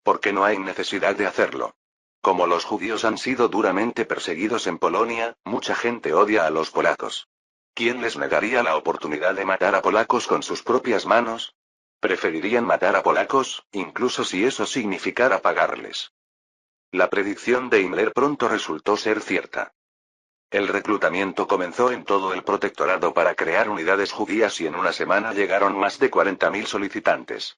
Porque no hay necesidad de hacerlo. Como los judíos han sido duramente perseguidos en Polonia, mucha gente odia a los polacos. ¿Quién les negaría la oportunidad de matar a polacos con sus propias manos? Preferirían matar a polacos, incluso si eso significara pagarles. La predicción de Himmler pronto resultó ser cierta. El reclutamiento comenzó en todo el protectorado para crear unidades judías y en una semana llegaron más de 40.000 solicitantes.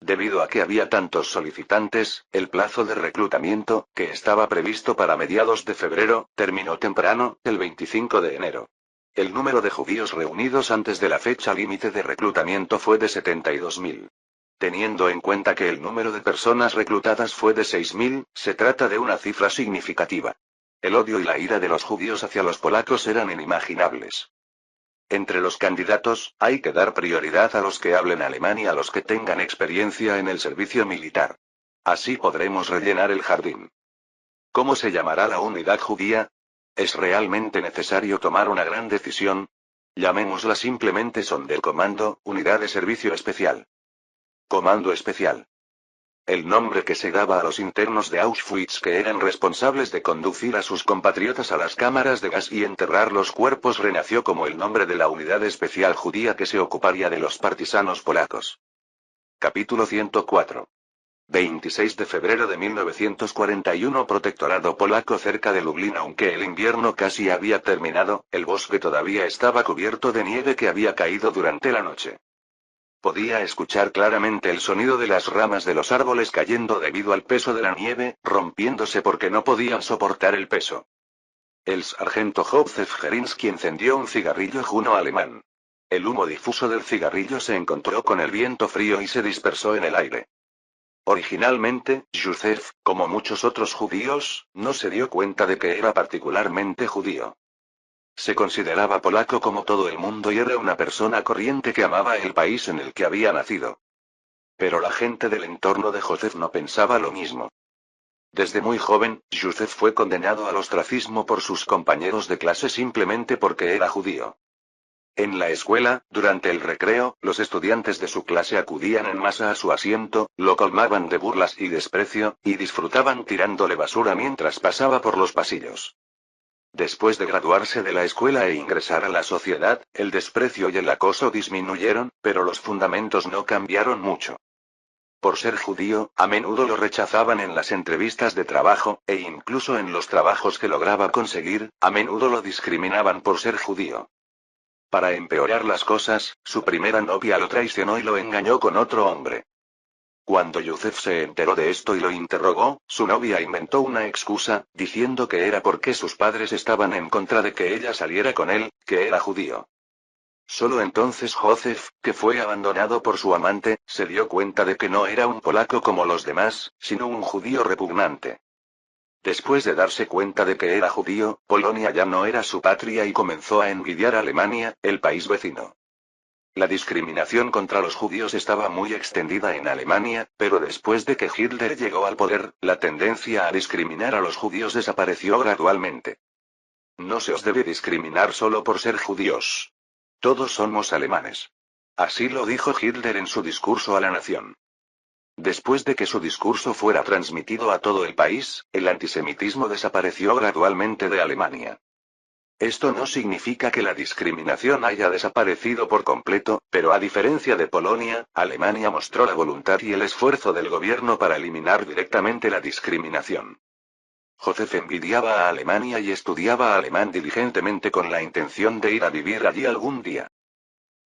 Debido a que había tantos solicitantes, el plazo de reclutamiento, que estaba previsto para mediados de febrero, terminó temprano, el 25 de enero. El número de judíos reunidos antes de la fecha límite de reclutamiento fue de 72.000. Teniendo en cuenta que el número de personas reclutadas fue de 6.000, se trata de una cifra significativa. El odio y la ira de los judíos hacia los polacos eran inimaginables. Entre los candidatos, hay que dar prioridad a los que hablen alemán y a los que tengan experiencia en el servicio militar. Así podremos rellenar el jardín. ¿Cómo se llamará la unidad judía? ¿Es realmente necesario tomar una gran decisión? Llamémosla simplemente Sonderkommando, Unidad de Servicio Especial. Comando Especial. El nombre que se daba a los internos de Auschwitz que eran responsables de conducir a sus compatriotas a las cámaras de gas y enterrar los cuerpos renació como el nombre de la unidad especial judía que se ocuparía de los partisanos polacos. Capítulo 104. 26 de febrero de 1941 Protectorado polaco cerca de Lublin. Aunque el invierno casi había terminado, el bosque todavía estaba cubierto de nieve que había caído durante la noche. Podía escuchar claramente el sonido de las ramas de los árboles cayendo debido al peso de la nieve, rompiéndose porque no podían soportar el peso. El sargento Józef Gerinsky encendió un cigarrillo juno alemán. El humo difuso del cigarrillo se encontró con el viento frío y se dispersó en el aire. Originalmente, Józef, como muchos otros judíos, no se dio cuenta de que era particularmente judío. Se consideraba polaco como todo el mundo y era una persona corriente que amaba el país en el que había nacido. Pero la gente del entorno de Józef no pensaba lo mismo. Desde muy joven, Józef fue condenado al ostracismo por sus compañeros de clase simplemente porque era judío. En la escuela, durante el recreo, los estudiantes de su clase acudían en masa a su asiento, lo colmaban de burlas y desprecio, y disfrutaban tirándole basura mientras pasaba por los pasillos. Después de graduarse de la escuela e ingresar a la sociedad, el desprecio y el acoso disminuyeron, pero los fundamentos no cambiaron mucho. Por ser judío, a menudo lo rechazaban en las entrevistas de trabajo, e incluso en los trabajos que lograba conseguir, a menudo lo discriminaban por ser judío. Para empeorar las cosas, su primera novia lo traicionó y lo engañó con otro hombre. Cuando Yosef se enteró de esto y lo interrogó, su novia inventó una excusa, diciendo que era porque sus padres estaban en contra de que ella saliera con él, que era judío. Solo entonces Joseph, que fue abandonado por su amante, se dio cuenta de que no era un polaco como los demás, sino un judío repugnante. Después de darse cuenta de que era judío, Polonia ya no era su patria y comenzó a envidiar a Alemania, el país vecino. La discriminación contra los judíos estaba muy extendida en Alemania, pero después de que Hitler llegó al poder, la tendencia a discriminar a los judíos desapareció gradualmente. No se os debe discriminar solo por ser judíos. Todos somos alemanes. Así lo dijo Hitler en su discurso a la nación. Después de que su discurso fuera transmitido a todo el país, el antisemitismo desapareció gradualmente de Alemania. Esto no significa que la discriminación haya desaparecido por completo, pero a diferencia de Polonia, Alemania mostró la voluntad y el esfuerzo del gobierno para eliminar directamente la discriminación. Joseph envidiaba a Alemania y estudiaba alemán diligentemente con la intención de ir a vivir allí algún día.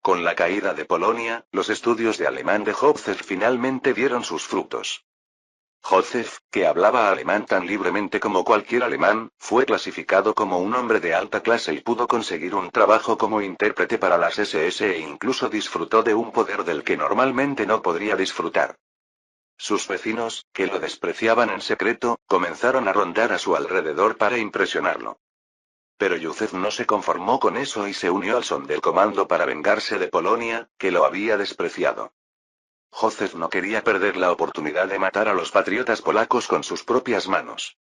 Con la caída de Polonia, los estudios de alemán de Joseph finalmente dieron sus frutos. Joseph, que hablaba alemán tan libremente como cualquier alemán, fue clasificado como un hombre de alta clase y pudo conseguir un trabajo como intérprete para las SS e incluso disfrutó de un poder del que normalmente no podría disfrutar. Sus vecinos, que lo despreciaban en secreto, comenzaron a rondar a su alrededor para impresionarlo. Pero Yosef no se conformó con eso y se unió al Sonderkommando para vengarse de Polonia, que lo había despreciado. Joseph no quería perder la oportunidad de matar a los patriotas polacos con sus propias manos.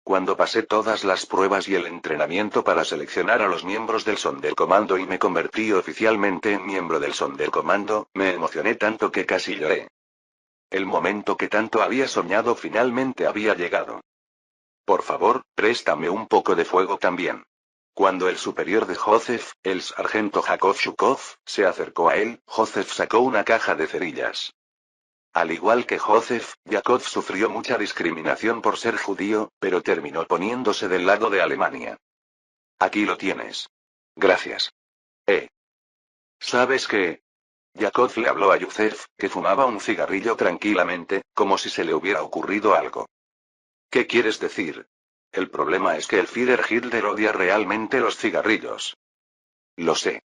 Cuando pasé todas las pruebas y el entrenamiento para seleccionar a los miembros del Sonderkommando y me convertí oficialmente en miembro del Sonderkommando, me emocioné tanto que casi lloré. El momento que tanto había soñado finalmente había llegado. Por favor, préstame un poco de fuego también. Cuando el superior de Joseph, el sargento Jakov Shukov, se acercó a él, Joseph sacó una caja de cerillas. Al igual que Joseph, Yakov sufrió mucha discriminación por ser judío, pero terminó poniéndose del lado de Alemania. Aquí lo tienes. Gracias. ¿Sabes qué? Yakov le habló a Yosef, que fumaba un cigarrillo tranquilamente, como si se le hubiera ocurrido algo. ¿Qué quieres decir? El problema es que el Führer Hitler odia realmente los cigarrillos. Lo sé.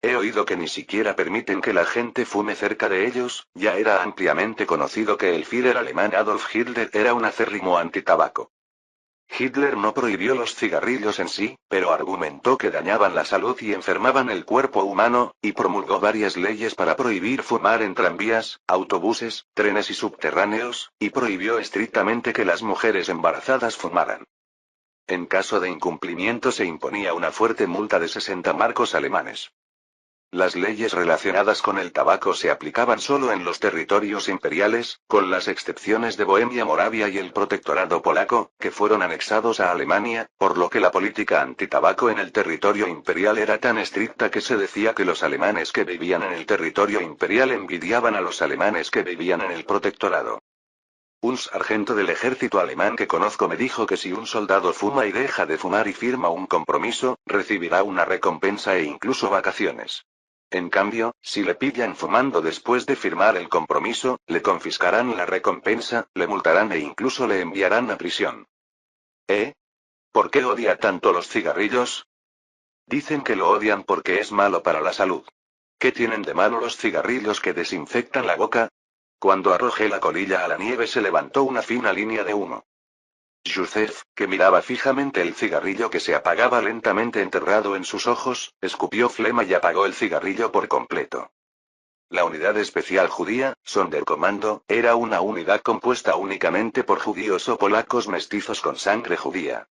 He oído que ni siquiera permiten que la gente fume cerca de ellos, ya era ampliamente conocido que el Führer alemán Adolf Hitler era un acérrimo antitabaco. Hitler no prohibió los cigarrillos en sí, pero argumentó que dañaban la salud y enfermaban el cuerpo humano, y promulgó varias leyes para prohibir fumar en tranvías, autobuses, trenes y subterráneos, y prohibió estrictamente que las mujeres embarazadas fumaran. En caso de incumplimiento se imponía una fuerte multa de 60 marcos alemanes. Las leyes relacionadas con el tabaco se aplicaban solo en los territorios imperiales, con las excepciones de Bohemia, Moravia y el protectorado polaco, que fueron anexados a Alemania, por lo que la política antitabaco en el territorio imperial era tan estricta que se decía que los alemanes que vivían en el territorio imperial envidiaban a los alemanes que vivían en el protectorado. Un sargento del ejército alemán que conozco me dijo que si un soldado fuma y deja de fumar y firma un compromiso, recibirá una recompensa e incluso vacaciones. En cambio, si le pillan fumando después de firmar el compromiso, le confiscarán la recompensa, le multarán e incluso le enviarán a prisión. ¿Por qué odia tanto los cigarrillos? Dicen que lo odian porque es malo para la salud. ¿Qué tienen de malo los cigarrillos que desinfectan la boca? Cuando arrojé la colilla a la nieve se levantó una fina línea de humo. Yosef, que miraba fijamente el cigarrillo que se apagaba lentamente enterrado en sus ojos, escupió flema y apagó el cigarrillo por completo. La unidad especial judía, Sonderkommando, era una unidad compuesta únicamente por judíos o polacos mestizos con sangre judía.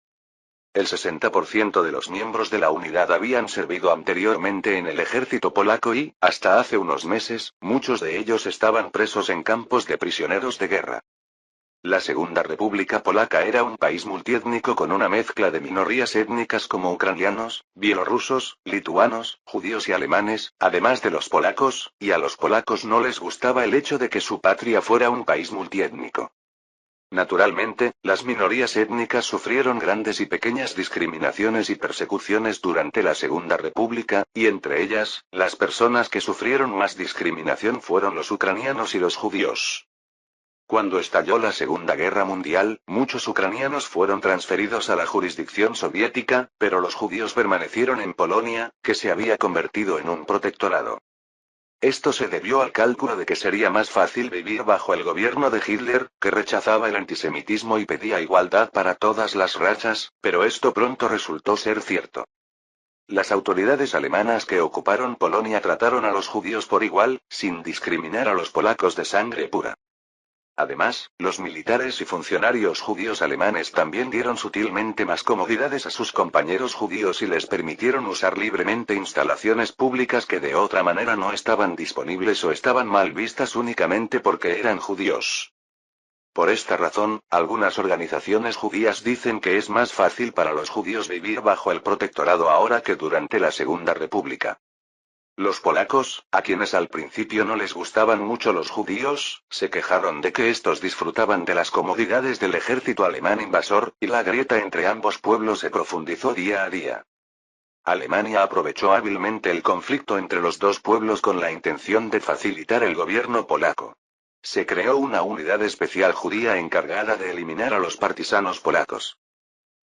El 60% de los miembros de la unidad habían servido anteriormente en el ejército polaco y, hasta hace unos meses, muchos de ellos estaban presos en campos de prisioneros de guerra. La Segunda República Polaca era un país multiétnico con una mezcla de minorías étnicas como ucranianos, bielorrusos, lituanos, judíos y alemanes, además de los polacos, y a los polacos no les gustaba el hecho de que su patria fuera un país multiétnico. Naturalmente, las minorías étnicas sufrieron grandes y pequeñas discriminaciones y persecuciones durante la Segunda República, y entre ellas, las personas que sufrieron más discriminación fueron los ucranianos y los judíos. Cuando estalló la Segunda Guerra Mundial, muchos ucranianos fueron transferidos a la jurisdicción soviética, pero los judíos permanecieron en Polonia, que se había convertido en un protectorado. Esto se debió al cálculo de que sería más fácil vivir bajo el gobierno de Hitler, que rechazaba el antisemitismo y pedía igualdad para todas las razas, pero esto pronto resultó ser cierto. Las autoridades alemanas que ocuparon Polonia trataron a los judíos por igual, sin discriminar a los polacos de sangre pura. Además, los militares y funcionarios judíos alemanes también dieron sutilmente más comodidades a sus compañeros judíos y les permitieron usar libremente instalaciones públicas que de otra manera no estaban disponibles o estaban mal vistas únicamente porque eran judíos. Por esta razón, algunas organizaciones judías dicen que es más fácil para los judíos vivir bajo el protectorado ahora que durante la Segunda República. Los polacos, a quienes al principio no les gustaban mucho los judíos, se quejaron de que estos disfrutaban de las comodidades del ejército alemán invasor, y la grieta entre ambos pueblos se profundizó día a día. Alemania aprovechó hábilmente el conflicto entre los dos pueblos con la intención de facilitar el gobierno polaco. Se creó una unidad especial judía encargada de eliminar a los partisanos polacos.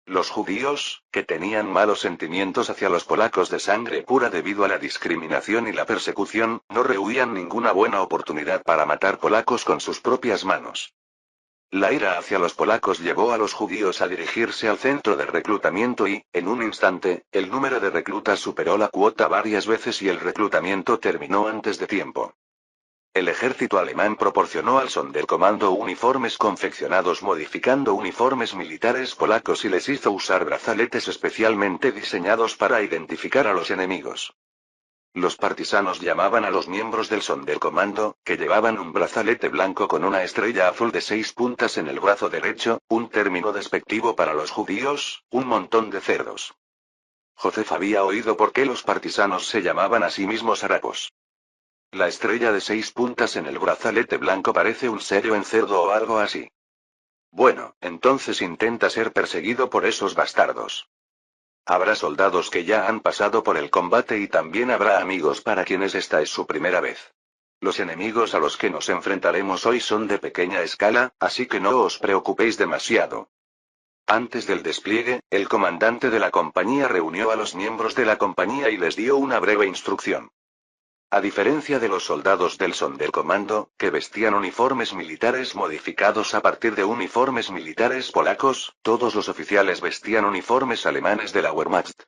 Los judíos, que tenían malos sentimientos hacia los polacos de sangre pura debido a la discriminación y la persecución, no rehuían ninguna buena oportunidad para matar polacos con sus propias manos. La ira hacia los polacos llevó a los judíos a dirigirse al centro de reclutamiento y, en un instante, el número de reclutas superó la cuota varias veces y el reclutamiento terminó antes de tiempo. El ejército alemán proporcionó al Sonderkommando uniformes confeccionados modificando uniformes militares polacos y les hizo usar brazaletes especialmente diseñados para identificar a los enemigos. Los partisanos llamaban a los miembros del Sonderkommando, que llevaban un brazalete blanco con una estrella azul de 6 puntas en el brazo derecho, un término despectivo para los judíos, un montón de cerdos. Josef había oído por qué los partisanos se llamaban a sí mismos harapos. La estrella de 6 puntas en el brazalete blanco parece un sello en cerdo o algo así. Bueno, entonces intenta ser perseguido por esos bastardos. Habrá soldados que ya han pasado por el combate y también habrá amigos para quienes esta es su primera vez. Los enemigos a los que nos enfrentaremos hoy son de pequeña escala, así que no os preocupéis demasiado. Antes del despliegue, el comandante de la compañía reunió a los miembros de la compañía y les dio una breve instrucción. A diferencia de los soldados del Sonderkommando, que vestían uniformes militares modificados a partir de uniformes militares polacos, todos los oficiales vestían uniformes alemanes de la Wehrmacht.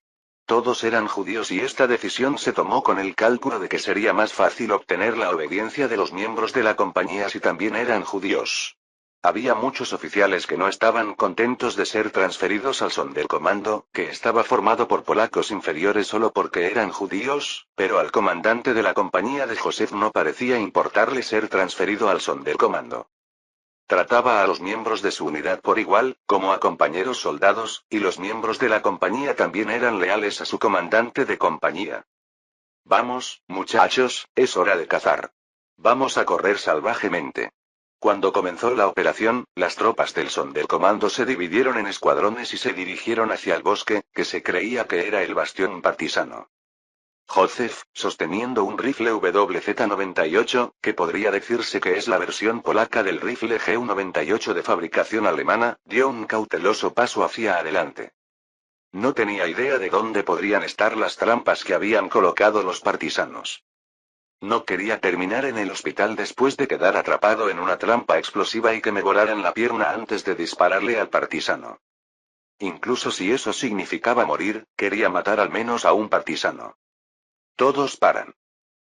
Todos eran judíos y esta decisión se tomó con el cálculo de que sería más fácil obtener la obediencia de los miembros de la compañía si también eran judíos. Había muchos oficiales que no estaban contentos de ser transferidos al Sonderkommando, que estaba formado por polacos inferiores solo porque eran judíos, pero al comandante de la compañía de Josef no parecía importarle ser transferido al Sonderkommando. Trataba a los miembros de su unidad por igual, como a compañeros soldados, y los miembros de la compañía también eran leales a su comandante de compañía. Vamos, muchachos, es hora de cazar. Vamos a correr salvajemente. Cuando comenzó la operación, las tropas del Sonderkommando se dividieron en escuadrones y se dirigieron hacia el bosque, que se creía que era el bastión partisano. Josef, sosteniendo un rifle WZ-98, que podría decirse que es la versión polaca del rifle GU-98 de fabricación alemana, dio un cauteloso paso hacia adelante. No tenía idea de dónde podrían estar las trampas que habían colocado los partisanos. No quería terminar en el hospital después de quedar atrapado en una trampa explosiva y que me volaran la pierna antes de dispararle al partisano. Incluso si eso significaba morir, quería matar al menos a un partisano. Todos paran.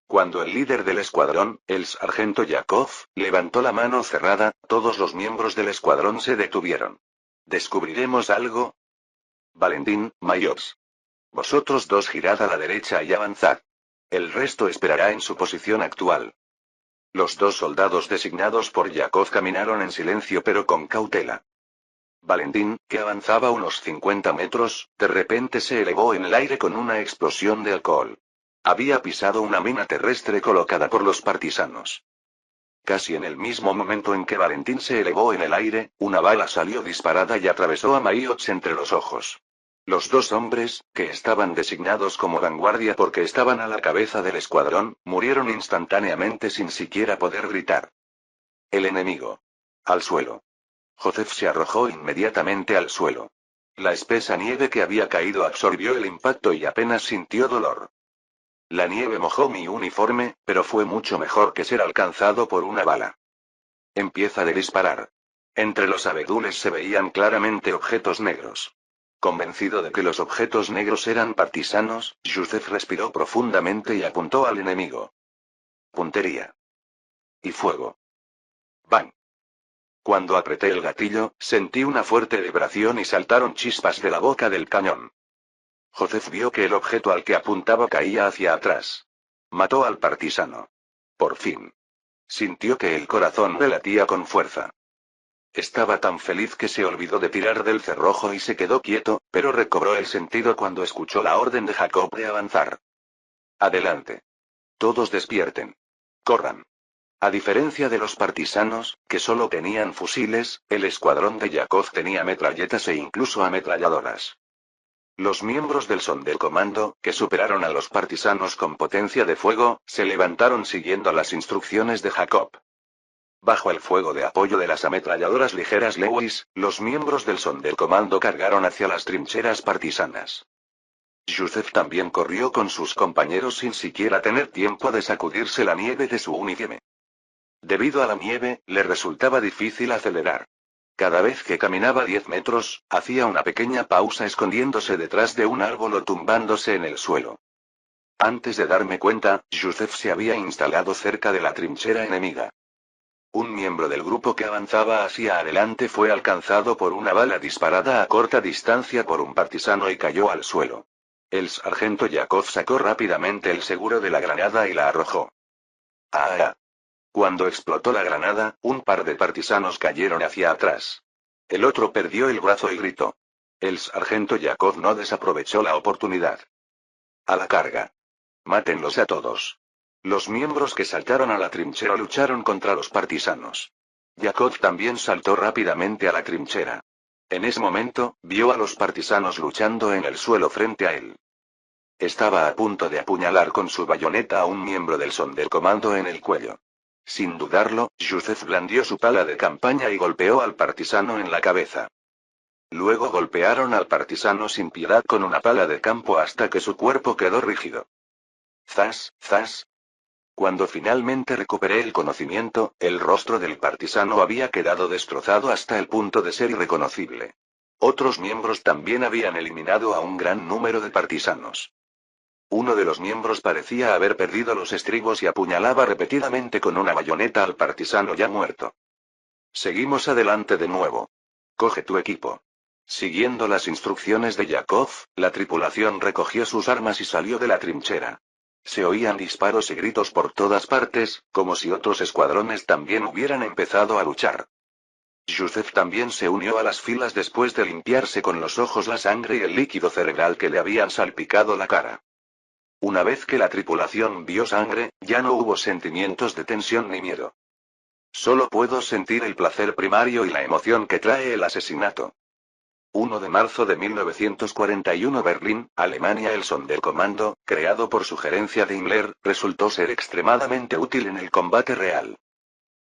Cuando el líder del escuadrón, el sargento Yakov, levantó la mano cerrada, todos los miembros del escuadrón se detuvieron. ¿Descubriremos algo? Valentín, Mayors. Vosotros dos girad a la derecha y avanzad. El resto esperará en su posición actual. Los dos soldados designados por Yakov caminaron en silencio pero con cautela. Valentín, que avanzaba unos 50 metros, de repente se elevó en el aire con una explosión de alcohol. Había pisado una mina terrestre colocada por los partisanos. Casi en el mismo momento en que Valentín se elevó en el aire, una bala salió disparada y atravesó a Mayots entre los ojos. Los dos hombres, que estaban designados como vanguardia porque estaban a la cabeza del escuadrón, murieron instantáneamente sin siquiera poder gritar. El enemigo. Al suelo. Joseph se arrojó inmediatamente al suelo. La espesa nieve que había caído absorbió el impacto y apenas sintió dolor. La nieve mojó mi uniforme, pero fue mucho mejor que ser alcanzado por una bala. Empieza a disparar. Entre los abedules se veían claramente objetos negros. Convencido de que los objetos negros eran partisanos, Joseph respiró profundamente y apuntó al enemigo. Puntería. Y fuego. ¡Bang! Cuando apreté el gatillo, sentí una fuerte vibración y saltaron chispas de la boca del cañón. Joseph vio que el objeto al que apuntaba caía hacia atrás. Mató al partisano. Por fin. Sintió que el corazón le latía con fuerza. Estaba tan feliz que se olvidó de tirar del cerrojo y se quedó quieto, pero recobró el sentido cuando escuchó la orden de Jacob de avanzar. Adelante. Todos despierten. Corran. A diferencia de los partisanos, que solo tenían fusiles, el escuadrón de Yakov tenía metralletas e incluso ametralladoras. Los miembros del Sonderkommando, que superaron a los partisanos con potencia de fuego, se levantaron siguiendo las instrucciones de Jacob. Bajo el fuego de apoyo de las ametralladoras ligeras Lewis, los miembros del Sonderkommando cargaron hacia las trincheras partisanas. Joseph también corrió con sus compañeros sin siquiera tener tiempo de sacudirse la nieve de su uniforme. Debido a la nieve, le resultaba difícil acelerar. Cada vez que caminaba 10 metros, hacía una pequeña pausa escondiéndose detrás de un árbol o tumbándose en el suelo. Antes de darme cuenta, Joseph se había instalado cerca de la trinchera enemiga. Un miembro del grupo que avanzaba hacia adelante fue alcanzado por una bala disparada a corta distancia por un partisano y cayó al suelo. El sargento Yakov sacó rápidamente el seguro de la granada y la arrojó. ¡Ah! Cuando explotó la granada, un par de partisanos cayeron hacia atrás. El otro perdió el brazo y gritó. El sargento Yakov no desaprovechó la oportunidad. A la carga. Mátenlos a todos. Los miembros que saltaron a la trinchera lucharon contra los partisanos. Yakov también saltó rápidamente a la trinchera. En ese momento, vio a los partisanos luchando en el suelo frente a él. Estaba a punto de apuñalar con su bayoneta a un miembro del Sonderkommando en el cuello. Sin dudarlo, Joseph blandió su pala de campaña y golpeó al partisano en la cabeza. Luego golpearon al partisano sin piedad con una pala de campo hasta que su cuerpo quedó rígido. ¡Zas, zas! Cuando finalmente recuperé el conocimiento, el rostro del partisano había quedado destrozado hasta el punto de ser irreconocible. Otros miembros también habían eliminado a un gran número de partisanos. Uno de los miembros parecía haber perdido los estribos y apuñalaba repetidamente con una bayoneta al partisano ya muerto. Seguimos adelante de nuevo. Coge tu equipo. Siguiendo las instrucciones de Yakov, la tripulación recogió sus armas y salió de la trinchera. Se oían disparos y gritos por todas partes, como si otros escuadrones también hubieran empezado a luchar. Joseph también se unió a las filas después de limpiarse con los ojos la sangre y el líquido cerebral que le habían salpicado la cara. Una vez que la tripulación vio sangre, ya no hubo sentimientos de tensión ni miedo. Solo puedo sentir el placer primario y la emoción que trae el asesinato. 1 de marzo de 1941 Berlín, Alemania. El Sonderkommando, creado por sugerencia de Himmler, resultó ser extremadamente útil en el combate real.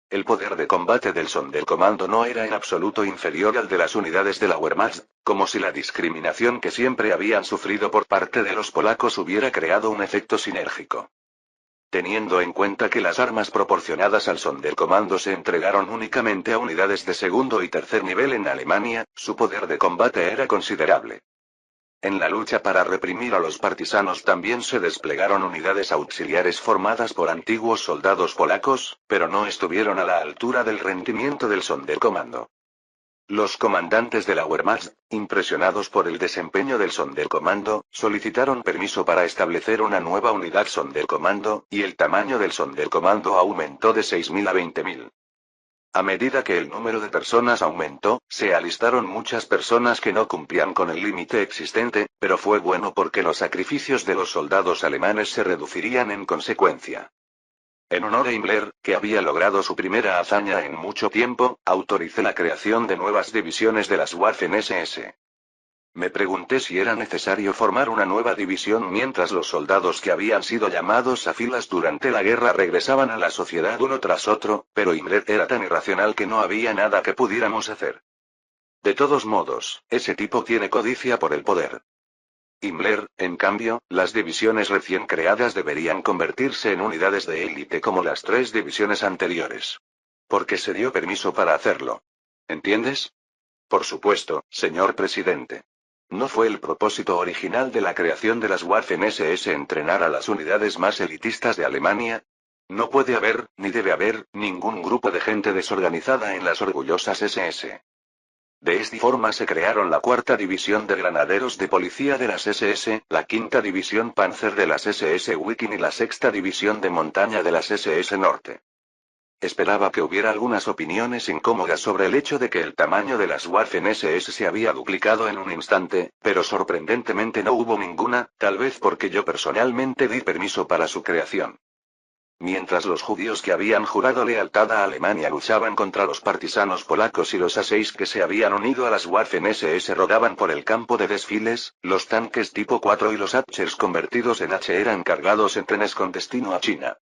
El poder de combate del Sonderkommando no era en absoluto inferior al de las unidades de la Wehrmacht, como si la discriminación que siempre habían sufrido por parte de los polacos hubiera creado un efecto sinérgico. Teniendo en cuenta que las armas proporcionadas al Sonderkommando se entregaron únicamente a unidades de segundo y tercer nivel en Alemania, su poder de combate era considerable. En la lucha para reprimir a los partisanos también se desplegaron unidades auxiliares formadas por antiguos soldados polacos, pero no estuvieron a la altura del rendimiento del Sonderkommando. Los comandantes de la Wehrmacht, impresionados por el desempeño del Sonderkommando, solicitaron permiso para establecer una nueva unidad Sonderkommando, y el tamaño del Sonderkommando aumentó de 6.000 a 20.000. A medida que el número de personas aumentó, se alistaron muchas personas que no cumplían con el límite existente, pero fue bueno porque los sacrificios de los soldados alemanes se reducirían en consecuencia. En honor a Himmler, que había logrado su primera hazaña en mucho tiempo, autoricé la creación de nuevas divisiones de las Waffen-SS. Me pregunté si era necesario formar una nueva división mientras los soldados que habían sido llamados a filas durante la guerra regresaban a la sociedad uno tras otro, pero Himmler era tan irracional que no había nada que pudiéramos hacer. De todos modos, ese tipo tiene codicia por el poder. Himmler, en cambio, las divisiones recién creadas deberían convertirse en unidades de élite como las 3 divisiones anteriores. Porque se dio permiso para hacerlo. ¿Entiendes? Por supuesto, señor presidente. ¿No fue el propósito original de la creación de las Waffen-SS entrenar a las unidades más elitistas de Alemania? No puede haber, ni debe haber, ningún grupo de gente desorganizada en las orgullosas SS. De esta forma se crearon la 4ª División de Granaderos de Policía de las SS, la 5ª División Panzer de las SS Wiking y la 6ª División de Montaña de las SS Norte. Esperaba que hubiera algunas opiniones incómodas sobre el hecho de que el tamaño de las Waffen-SS se había duplicado en un instante, pero sorprendentemente no hubo ninguna, tal vez porque yo personalmente di permiso para su creación. Mientras los judíos que habían jurado lealtad a Alemania luchaban contra los partisanos polacos y los A6 que se habían unido a las Waffen-SS rodaban por el campo de desfiles, los tanques tipo 4 y los Archers convertidos en H eran cargados en trenes con destino a China.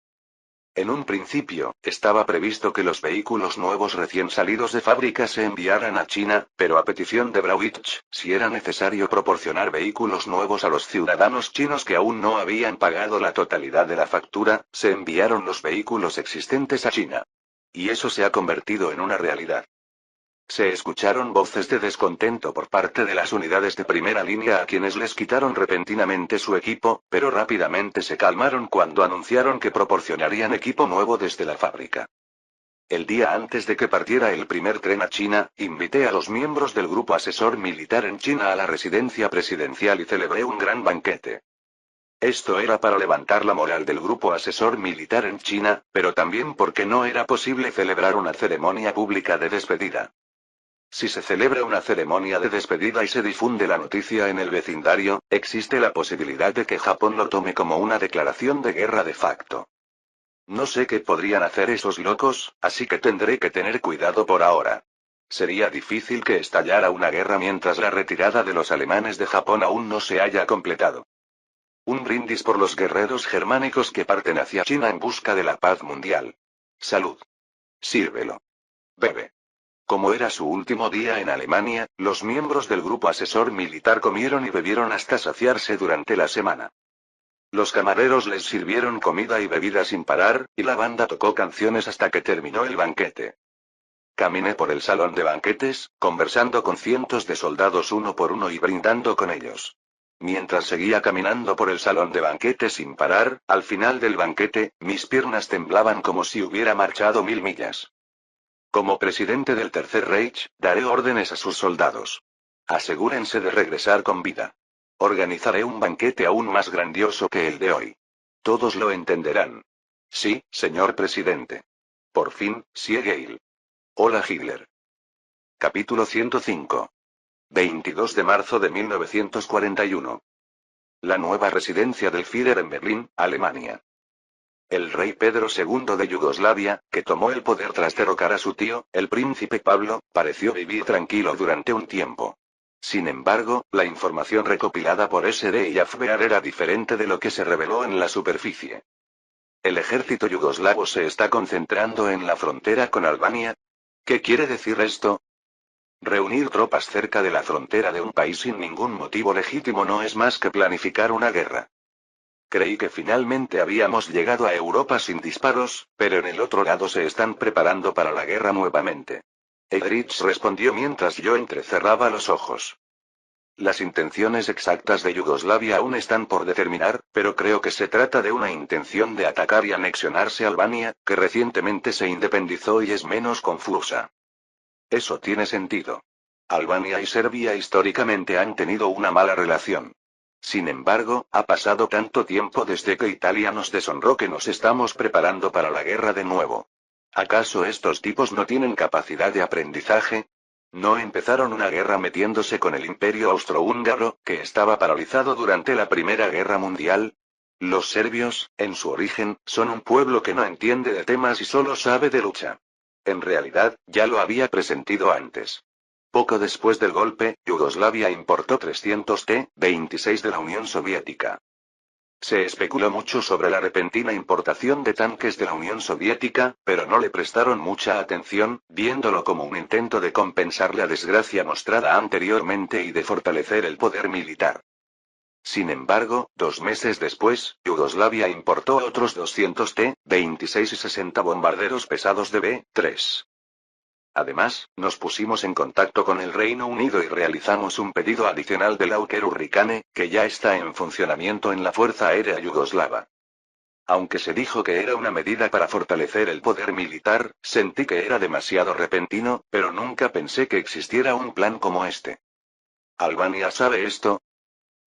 En un principio, estaba previsto que los vehículos nuevos recién salidos de fábrica se enviaran a China, pero a petición de Brauwich, si era necesario proporcionar vehículos nuevos a los ciudadanos chinos que aún no habían pagado la totalidad de la factura, se enviaron los vehículos existentes a China. Y eso se ha convertido en una realidad. Se escucharon voces de descontento por parte de las unidades de primera línea a quienes les quitaron repentinamente su equipo, pero rápidamente se calmaron cuando anunciaron que proporcionarían equipo nuevo desde la fábrica. El día antes de que partiera el primer tren a China, invité a los miembros del grupo asesor militar en China a la residencia presidencial y celebré un gran banquete. Esto era para levantar la moral del grupo asesor militar en China, pero también porque no era posible celebrar una ceremonia pública de despedida. Si se celebra una ceremonia de despedida y se difunde la noticia en el vecindario, existe la posibilidad de que Japón lo tome como una declaración de guerra de facto. No sé qué podrían hacer esos locos, así que tendré que tener cuidado por ahora. Sería difícil que estallara una guerra mientras la retirada de los alemanes de Japón aún no se haya completado. Un brindis por los guerreros germánicos que parten hacia China en busca de la paz mundial. Salud. Sírvelo. Bebe. Como era su último día en Alemania, los miembros del grupo asesor militar comieron y bebieron hasta saciarse durante la semana. Los camareros les sirvieron comida y bebida sin parar, y la banda tocó canciones hasta que terminó el banquete. Caminé por el salón de banquetes, conversando con cientos de soldados uno por uno y brindando con ellos. Mientras seguía caminando por el salón de banquetes sin parar, al final del banquete, mis piernas temblaban como si hubiera marchado 1000 millas. Como presidente del Tercer Reich, daré órdenes a sus soldados. Asegúrense de regresar con vida. Organizaré un banquete aún más grandioso que el de hoy. Todos lo entenderán. Sí, señor presidente. Por fin, Siegel. Hola Hitler. Capítulo 105. 22 de marzo de 1941. La nueva residencia del Führer en Berlín, Alemania. El rey Pedro II de Yugoslavia, que tomó el poder tras derrocar a su tío, el príncipe Pablo, pareció vivir tranquilo durante un tiempo. Sin embargo, la información recopilada por SD y Afbear era diferente de lo que se reveló en la superficie. El ejército yugoslavo se está concentrando en la frontera con Albania. ¿Qué quiere decir esto? Reunir tropas cerca de la frontera de un país sin ningún motivo legítimo no es más que planificar una guerra. Creí que finalmente habíamos llegado a Europa sin disparos, pero en el otro lado se están preparando para la guerra nuevamente. Egerich respondió mientras yo entrecerraba los ojos. Las intenciones exactas de Yugoslavia aún están por determinar, pero creo que se trata de una intención de atacar y anexionarse Albania, que recientemente se independizó y es menos confusa. Eso tiene sentido. Albania y Serbia históricamente han tenido una mala relación. Sin embargo, ha pasado tanto tiempo desde que Italia nos deshonró que nos estamos preparando para la guerra de nuevo. ¿Acaso estos tipos no tienen capacidad de aprendizaje? ¿No empezaron una guerra metiéndose con el Imperio Austrohúngaro, que estaba paralizado durante la Primera Guerra Mundial? Los serbios, en su origen, son un pueblo que no entiende de temas y solo sabe de lucha. En realidad, ya lo había presentido antes. Poco después del golpe, Yugoslavia importó 300 T-26 de la Unión Soviética. Se especuló mucho sobre la repentina importación de tanques de la Unión Soviética, pero no le prestaron mucha atención, viéndolo como un intento de compensar la desgracia mostrada anteriormente y de fortalecer el poder militar. Sin embargo, 2 meses después, Yugoslavia importó otros 200 T-26 y 60 bombarderos pesados de B-3. Además, nos pusimos en contacto con el Reino Unido y realizamos un pedido adicional del Hawker Hurricane, que ya está en funcionamiento en la Fuerza Aérea Yugoslava. Aunque se dijo que era una medida para fortalecer el poder militar, sentí que era demasiado repentino, pero nunca pensé que existiera un plan como este. ¿Albania sabe esto?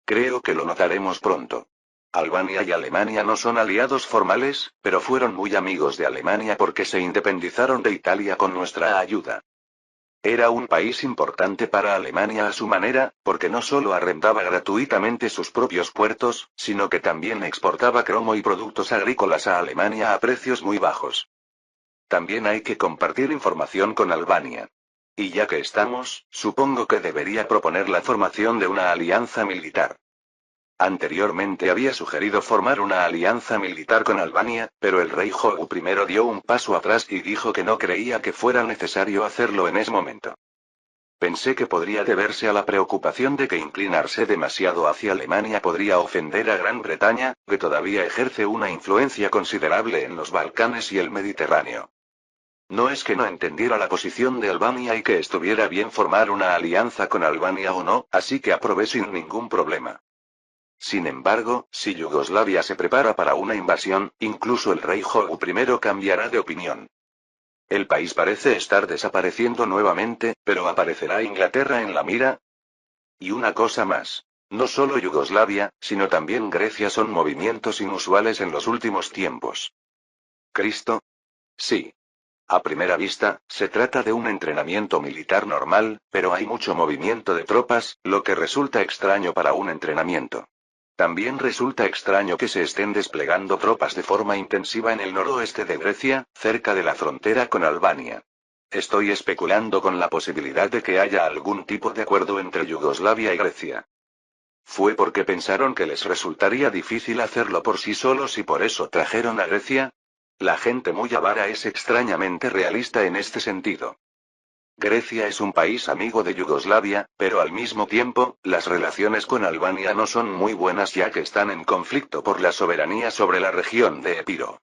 Creo que lo notaremos pronto. Albania y Alemania no son aliados formales, pero fueron muy amigos de Alemania porque se independizaron de Italia con nuestra ayuda. Era un país importante para Alemania a su manera, porque no solo arrendaba gratuitamente sus propios puertos, sino que también exportaba cromo y productos agrícolas a Alemania a precios muy bajos. También hay que compartir información con Albania. Y ya que estamos, supongo que debería proponer la formación de una alianza militar. Anteriormente había sugerido formar una alianza militar con Albania, pero el rey João I dio un paso atrás y dijo que no creía que fuera necesario hacerlo en ese momento. Pensé que podría deberse a la preocupación de que inclinarse demasiado hacia Alemania podría ofender a Gran Bretaña, que todavía ejerce una influencia considerable en los Balcanes y el Mediterráneo. No es que no entendiera la posición de Albania y que estuviera bien formar una alianza con Albania o no, así que aprobé sin ningún problema. Sin embargo, si Yugoslavia se prepara para una invasión, incluso el rey João I cambiará de opinión. El país parece estar desapareciendo nuevamente, pero ¿aparecerá Inglaterra en la mira? Y una cosa más. No solo Yugoslavia, sino también Grecia son movimientos inusuales en los últimos tiempos. ¿Cristo? Sí. A primera vista, se trata de un entrenamiento militar normal, pero hay mucho movimiento de tropas, lo que resulta extraño para un entrenamiento. También resulta extraño que se estén desplegando tropas de forma intensiva en el noroeste de Grecia, cerca de la frontera con Albania. Estoy especulando con la posibilidad de que haya algún tipo de acuerdo entre Yugoslavia y Grecia. ¿Fue porque pensaron que les resultaría difícil hacerlo por sí solos y por eso trajeron a Grecia? La gente muy avara es extrañamente realista en este sentido. Grecia es un país amigo de Yugoslavia, pero al mismo tiempo, las relaciones con Albania no son muy buenas ya que están en conflicto por la soberanía sobre la región de Epiro.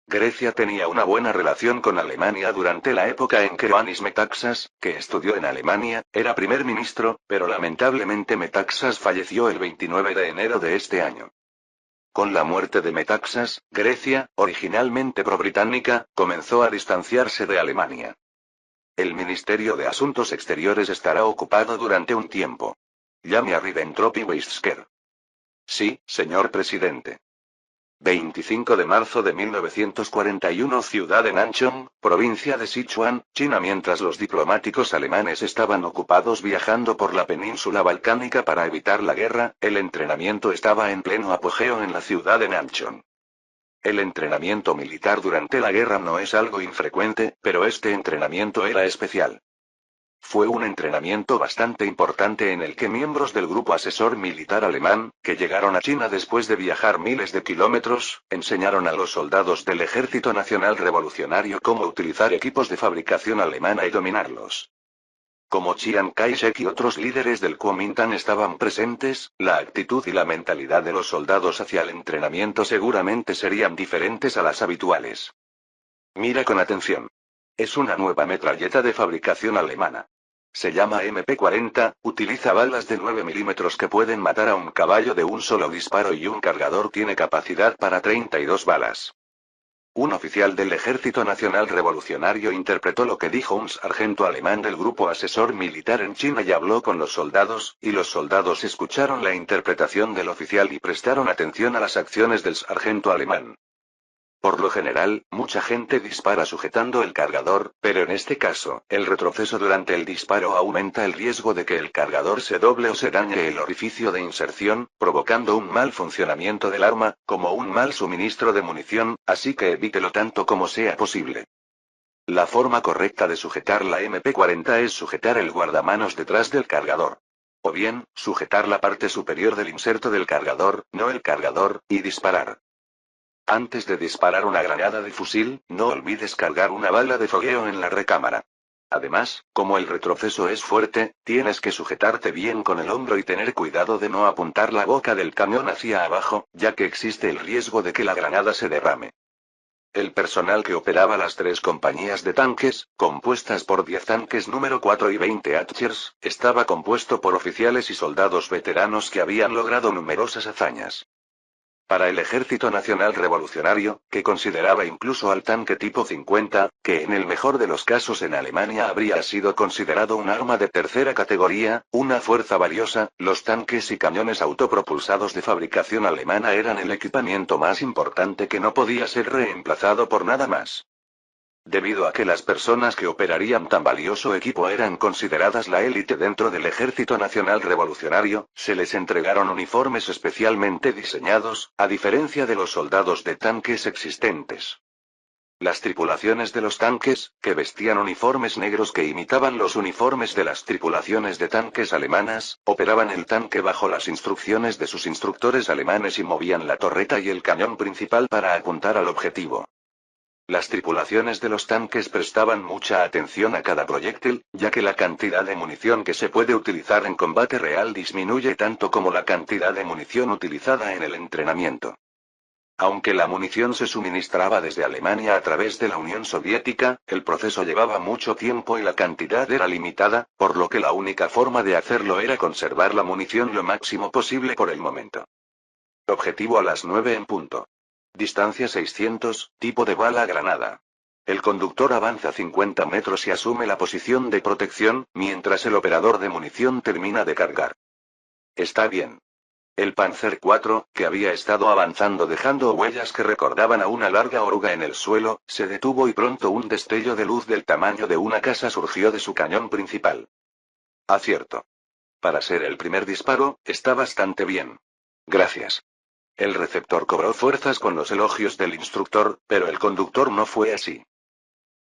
Grecia tenía una buena relación con Alemania durante la época en que Ioannis Metaxas, que estudió en Alemania, era primer ministro, pero lamentablemente Metaxas falleció el 29 de enero de este año. Con la muerte de Metaxas, Grecia, originalmente pro-británica, comenzó a distanciarse de Alemania. El Ministerio de Asuntos Exteriores estará ocupado durante un tiempo. Llame a Ribbentrop-Weizsäcker. Sí, señor presidente. 25 de marzo de 1941 Ciudad de Nanchong, provincia de Sichuan, China. Mientras los diplomáticos alemanes estaban ocupados viajando por la península balcánica para evitar la guerra, el entrenamiento estaba en pleno apogeo en la ciudad de Nanchong. El entrenamiento militar durante la guerra no es algo infrecuente, pero este entrenamiento era especial. Fue un entrenamiento bastante importante en el que miembros del grupo asesor militar alemán, que llegaron a China después de viajar miles de kilómetros, enseñaron a los soldados del Ejército Nacional Revolucionario cómo utilizar equipos de fabricación alemana y dominarlos. Como Chiang Kai-shek y otros líderes del Kuomintang estaban presentes, la actitud y la mentalidad de los soldados hacia el entrenamiento seguramente serían diferentes a las habituales. Mira con atención. Es una nueva metralleta de fabricación alemana. Se llama MP-40, utiliza balas de 9 milímetros que pueden matar a un caballo de un solo disparo y un cargador tiene capacidad para 32 balas. Un oficial del Ejército Nacional Revolucionario interpretó lo que dijo un sargento alemán del grupo asesor militar en China y habló con los soldados, y los soldados escucharon la interpretación del oficial y prestaron atención a las acciones del sargento alemán. Por lo general, mucha gente dispara sujetando el cargador, pero en este caso, el retroceso durante el disparo aumenta el riesgo de que el cargador se doble o se dañe el orificio de inserción, provocando un mal funcionamiento del arma, como un mal suministro de munición, así que evítelo tanto como sea posible. La forma correcta de sujetar la MP40 es sujetar el guardamanos detrás del cargador. O bien, sujetar la parte superior del inserto del cargador, no el cargador, y disparar. Antes de disparar una granada de fusil, no olvides cargar una bala de fogueo en la recámara. Además, como el retroceso es fuerte, tienes que sujetarte bien con el hombro y tener cuidado de no apuntar la boca del cañón hacia abajo, ya que existe el riesgo de que la granada se derrame. El personal que operaba las 3 compañías de tanques, compuestas por 10 tanques número 4 y 20 Archers, estaba compuesto por oficiales y soldados veteranos que habían logrado numerosas hazañas. Para el Ejército Nacional Revolucionario, que consideraba incluso al tanque tipo 50, que en el mejor de los casos en Alemania habría sido considerado un arma de tercera categoría, una fuerza valiosa, los tanques y cañones autopropulsados de fabricación alemana eran el equipamiento más importante que no podía ser reemplazado por nada más. Debido a que las personas que operarían tan valioso equipo eran consideradas la élite dentro del Ejército Nacional Revolucionario, se les entregaron uniformes especialmente diseñados, a diferencia de los soldados de tanques existentes. Las tripulaciones de los tanques, que vestían uniformes negros que imitaban los uniformes de las tripulaciones de tanques alemanas, operaban el tanque bajo las instrucciones de sus instructores alemanes y movían la torreta y el cañón principal para apuntar al objetivo. Las tripulaciones de los tanques prestaban mucha atención a cada proyectil, ya que la cantidad de munición que se puede utilizar en combate real disminuye tanto como la cantidad de munición utilizada en el entrenamiento. Aunque la munición se suministraba desde Alemania a través de la Unión Soviética, el proceso llevaba mucho tiempo y la cantidad era limitada, por lo que la única forma de hacerlo era conservar la munición lo máximo posible por el momento. Objetivo a las 9 en punto. Distancia 600, tipo de bala granada. El conductor avanza 50 metros y asume la posición de protección, mientras el operador de munición termina de cargar. Está bien. El Panzer IV, que había estado avanzando dejando huellas que recordaban a una larga oruga en el suelo, se detuvo y pronto un destello de luz del tamaño de una casa surgió de su cañón principal. Acierto. Para ser el primer disparo, está bastante bien. Gracias. El receptor cobró fuerzas con los elogios del instructor, pero el conductor no fue así.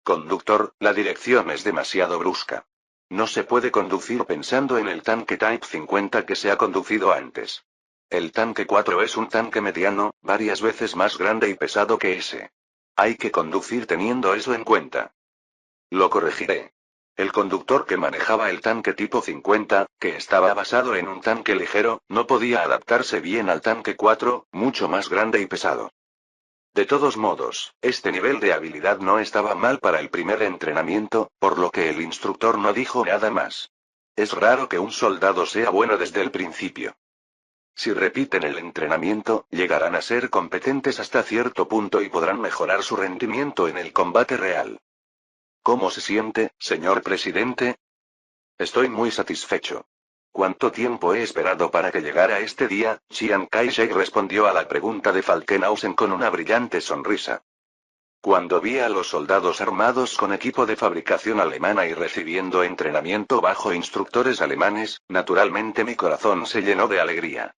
Conductor, la dirección es demasiado brusca. No se puede conducir pensando en el tanque Type 50 que se ha conducido antes. El tanque 4 es un tanque mediano, varias veces más grande y pesado que ese. Hay que conducir teniendo eso en cuenta. Lo corregiré. El conductor que manejaba el tanque tipo 50, que estaba basado en un tanque ligero, no podía adaptarse bien al tanque 4, mucho más grande y pesado. De todos modos, este nivel de habilidad no estaba mal para el primer entrenamiento, por lo que el instructor no dijo nada más. Es raro que un soldado sea bueno desde el principio. Si repiten el entrenamiento, llegarán a ser competentes hasta cierto punto y podrán mejorar su rendimiento en el combate real. ¿Cómo se siente, señor presidente? Estoy muy satisfecho. ¿Cuánto tiempo he esperado para que llegara este día? Chiang Kai-shek respondió a la pregunta de Falkenhausen con una brillante sonrisa. Cuando vi a los soldados armados con equipo de fabricación alemana y recibiendo entrenamiento bajo instructores alemanes, naturalmente mi corazón se llenó de alegría.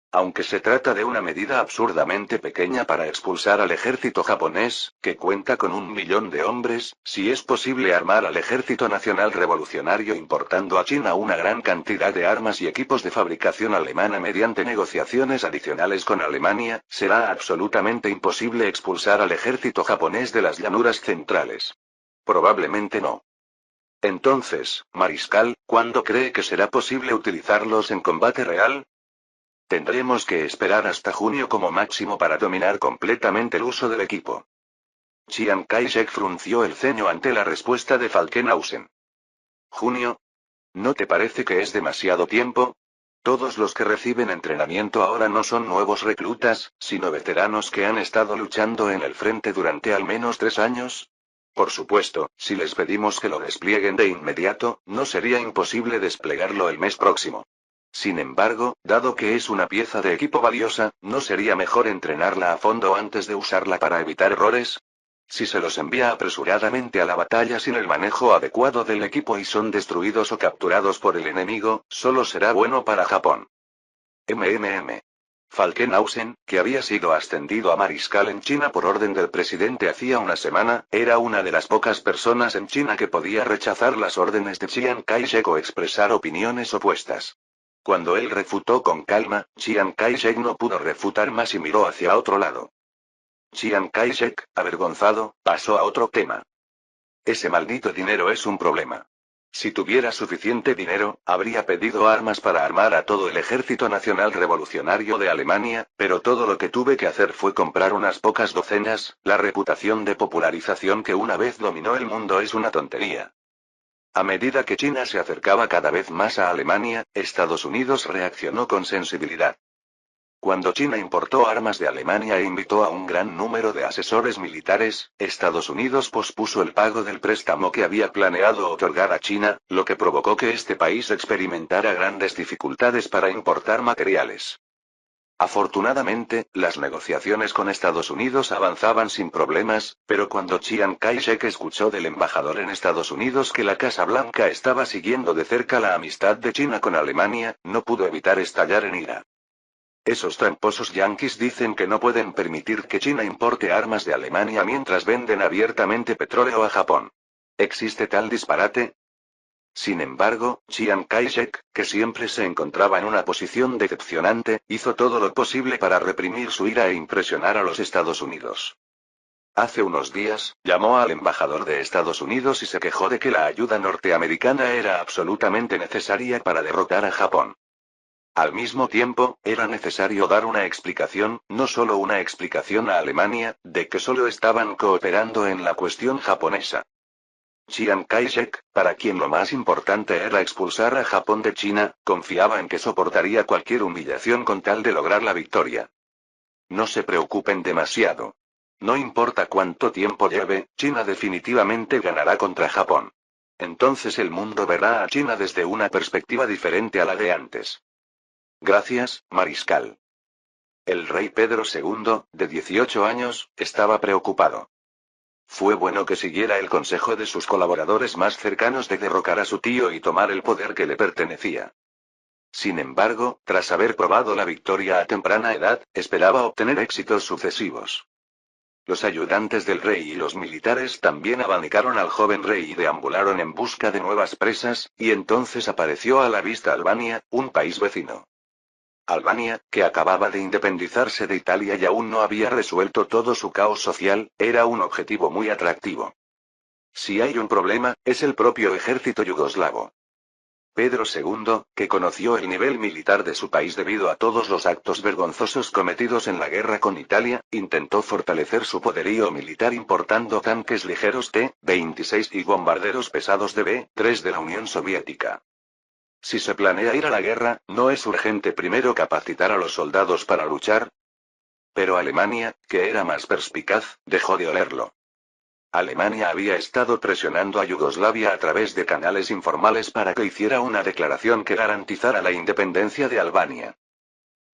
Aunque se trata de una medida absurdamente pequeña para expulsar al ejército japonés, que cuenta con 1 millón de hombres, si es posible armar al Ejército Nacional Revolucionario importando a China una gran cantidad de armas y equipos de fabricación alemana mediante negociaciones adicionales con Alemania, será absolutamente imposible expulsar al ejército japonés de las llanuras centrales. Probablemente no. Entonces, Mariscal, ¿cuándo cree que será posible utilizarlos en combate real? Tendremos que esperar hasta junio como máximo para dominar completamente el uso del equipo. Chiang Kai-shek frunció el ceño ante la respuesta de Falkenhausen. ¿Junio? ¿No te parece que es demasiado tiempo? Todos los que reciben entrenamiento ahora no son nuevos reclutas, sino veteranos que han estado luchando en el frente durante al menos 3 años. Por supuesto, si les pedimos que lo desplieguen de inmediato, no sería imposible desplegarlo el mes próximo. Sin embargo, dado que es una pieza de equipo valiosa, ¿no sería mejor entrenarla a fondo antes de usarla para evitar errores? Si se los envía apresuradamente a la batalla sin el manejo adecuado del equipo y son destruidos o capturados por el enemigo, solo será bueno para Japón. Falkenhausen, que había sido ascendido a mariscal en China por orden del presidente hacía una semana, era una de las pocas personas en China que podía rechazar las órdenes de Chiang Kai-shek o expresar opiniones opuestas. Cuando él refutó con calma, Chiang Kai-shek no pudo refutar más y miró hacia otro lado. Chiang Kai-shek, avergonzado, pasó a otro tema. Ese maldito dinero es un problema. Si tuviera suficiente dinero, habría pedido armas para armar a todo el Ejército Nacional Revolucionario de Alemania, pero todo lo que tuve que hacer fue comprar unas pocas docenas. La reputación de popularización que una vez dominó el mundo es una tontería. A medida que China se acercaba cada vez más a Alemania, Estados Unidos reaccionó con sensibilidad. Cuando China importó armas de Alemania e invitó a un gran número de asesores militares, Estados Unidos pospuso el pago del préstamo que había planeado otorgar a China, lo que provocó que este país experimentara grandes dificultades para importar materiales. Afortunadamente, las negociaciones con Estados Unidos avanzaban sin problemas, pero cuando Chiang Kai-shek escuchó del embajador en Estados Unidos que la Casa Blanca estaba siguiendo de cerca la amistad de China con Alemania, no pudo evitar estallar en ira. Esos tramposos yanquis dicen que no pueden permitir que China importe armas de Alemania mientras venden abiertamente petróleo a Japón. ¿Existe tal disparate? Sin embargo, Chiang Kai-shek, que siempre se encontraba en una posición decepcionante, hizo todo lo posible para reprimir su ira e impresionar a los Estados Unidos. Hace unos días, llamó al embajador de Estados Unidos y se quejó de que la ayuda norteamericana era absolutamente necesaria para derrotar a Japón. Al mismo tiempo, era necesario dar una explicación, no solo una explicación a Alemania, de que solo estaban cooperando en la cuestión japonesa. Chiang Kai-shek, para quien lo más importante era expulsar a Japón de China, confiaba en que soportaría cualquier humillación con tal de lograr la victoria. No se preocupen demasiado. No importa cuánto tiempo lleve, China definitivamente ganará contra Japón. Entonces el mundo verá a China desde una perspectiva diferente a la de antes. Gracias, mariscal. El rey Pedro II, de 18 años, estaba preocupado. Fue bueno que siguiera el consejo de sus colaboradores más cercanos de derrocar a su tío y tomar el poder que le pertenecía. Sin embargo, tras haber probado la victoria a temprana edad, esperaba obtener éxitos sucesivos. Los ayudantes del rey y los militares también abanicaron al joven rey y deambularon en busca de nuevas presas, y entonces apareció a la vista Albania, un país vecino. Albania, que acababa de independizarse de Italia y aún no había resuelto todo su caos social, era un objetivo muy atractivo. Si hay un problema, es el propio ejército yugoslavo. Pedro II, que conoció el nivel militar de su país debido a todos los actos vergonzosos cometidos en la guerra con Italia, intentó fortalecer su poderío militar importando tanques ligeros T-26 y bombarderos pesados de B-3 de la Unión Soviética. Si se planea ir a la guerra, ¿no es urgente primero capacitar a los soldados para luchar? Pero Alemania, que era más perspicaz, dejó de olerlo. Alemania había estado presionando a Yugoslavia a través de canales informales para que hiciera una declaración que garantizara la independencia de Albania.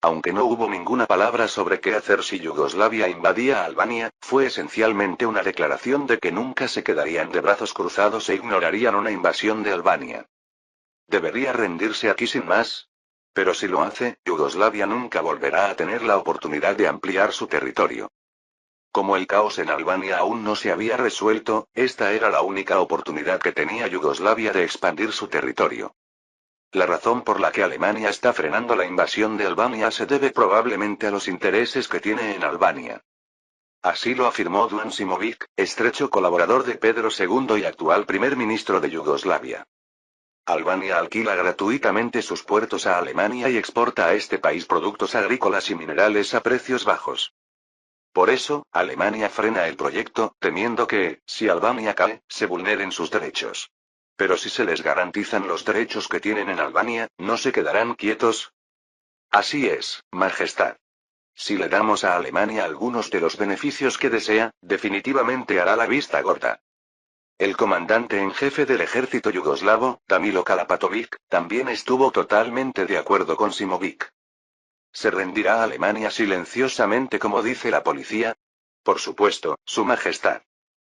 Aunque no hubo ninguna palabra sobre qué hacer si Yugoslavia invadía Albania, fue esencialmente una declaración de que nunca se quedarían de brazos cruzados e ignorarían una invasión de Albania. ¿Debería rendirse aquí sin más? Pero si lo hace, Yugoslavia nunca volverá a tener la oportunidad de ampliar su territorio. Como el caos en Albania aún no se había resuelto, esta era la única oportunidad que tenía Yugoslavia de expandir su territorio. La razón por la que Alemania está frenando la invasión de Albania se debe probablemente a los intereses que tiene en Albania. Así lo afirmó Dusan Simovic, estrecho colaborador de Pedro II y actual primer ministro de Yugoslavia. Albania alquila gratuitamente sus puertos a Alemania y exporta a este país productos agrícolas y minerales a precios bajos. Por eso, Alemania frena el proyecto, temiendo que, si Albania cae, se vulneren sus derechos. Pero si se les garantizan los derechos que tienen en Albania, ¿no se quedarán quietos? Así es, Majestad. Si le damos a Alemania algunos de los beneficios que desea, definitivamente hará la vista gorda. El comandante en jefe del ejército yugoslavo, Danilo Kalapatovic, también estuvo totalmente de acuerdo con Simovic. ¿Se rendirá a Alemania silenciosamente como dice la policía? Por supuesto, Su Majestad.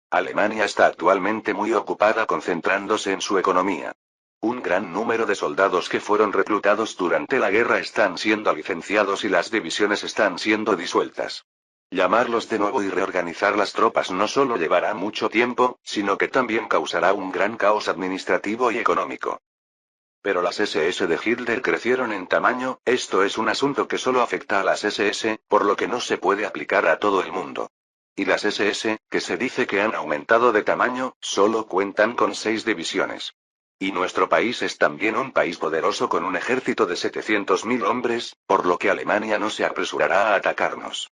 Alemania está actualmente muy ocupada concentrándose en su economía. Un gran número de soldados que fueron reclutados durante la guerra están siendo licenciados y las divisiones están siendo disueltas. Llamarlos de nuevo y reorganizar las tropas no solo llevará mucho tiempo, sino que también causará un gran caos administrativo y económico. Pero las SS de Hitler crecieron en tamaño, esto es un asunto que solo afecta a las SS, por lo que no se puede aplicar a todo el mundo. Y las SS, que se dice que han aumentado de tamaño, solo cuentan con 6 divisiones. Y nuestro país es también un país poderoso con un ejército de 700.000 hombres, por lo que Alemania no se apresurará a atacarnos.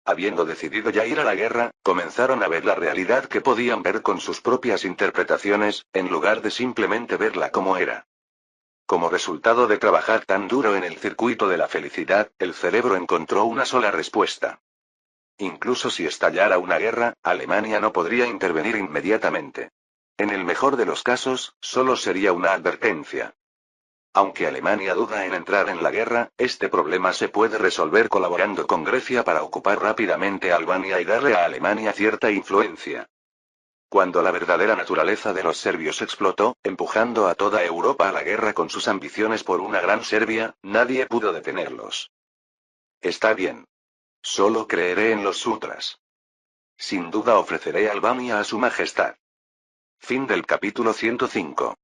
Habiendo decidido ya ir a la guerra, comenzaron a ver la realidad que podían ver con sus propias interpretaciones, en lugar de simplemente verla como era. Como resultado de trabajar tan duro en el circuito de la felicidad, el cerebro encontró una sola respuesta. Incluso si estallara una guerra, Alemania no podría intervenir inmediatamente. En el mejor de los casos, solo sería una advertencia. Aunque Alemania duda en entrar en la guerra, este problema se puede resolver colaborando con Grecia para ocupar rápidamente Albania y darle a Alemania cierta influencia. Cuando la verdadera naturaleza de los serbios explotó, empujando a toda Europa a la guerra con sus ambiciones por una gran Serbia, nadie pudo detenerlos. Está bien. Solo creeré en los sutras. Sin duda ofreceré Albania a su majestad. Fin del capítulo 105.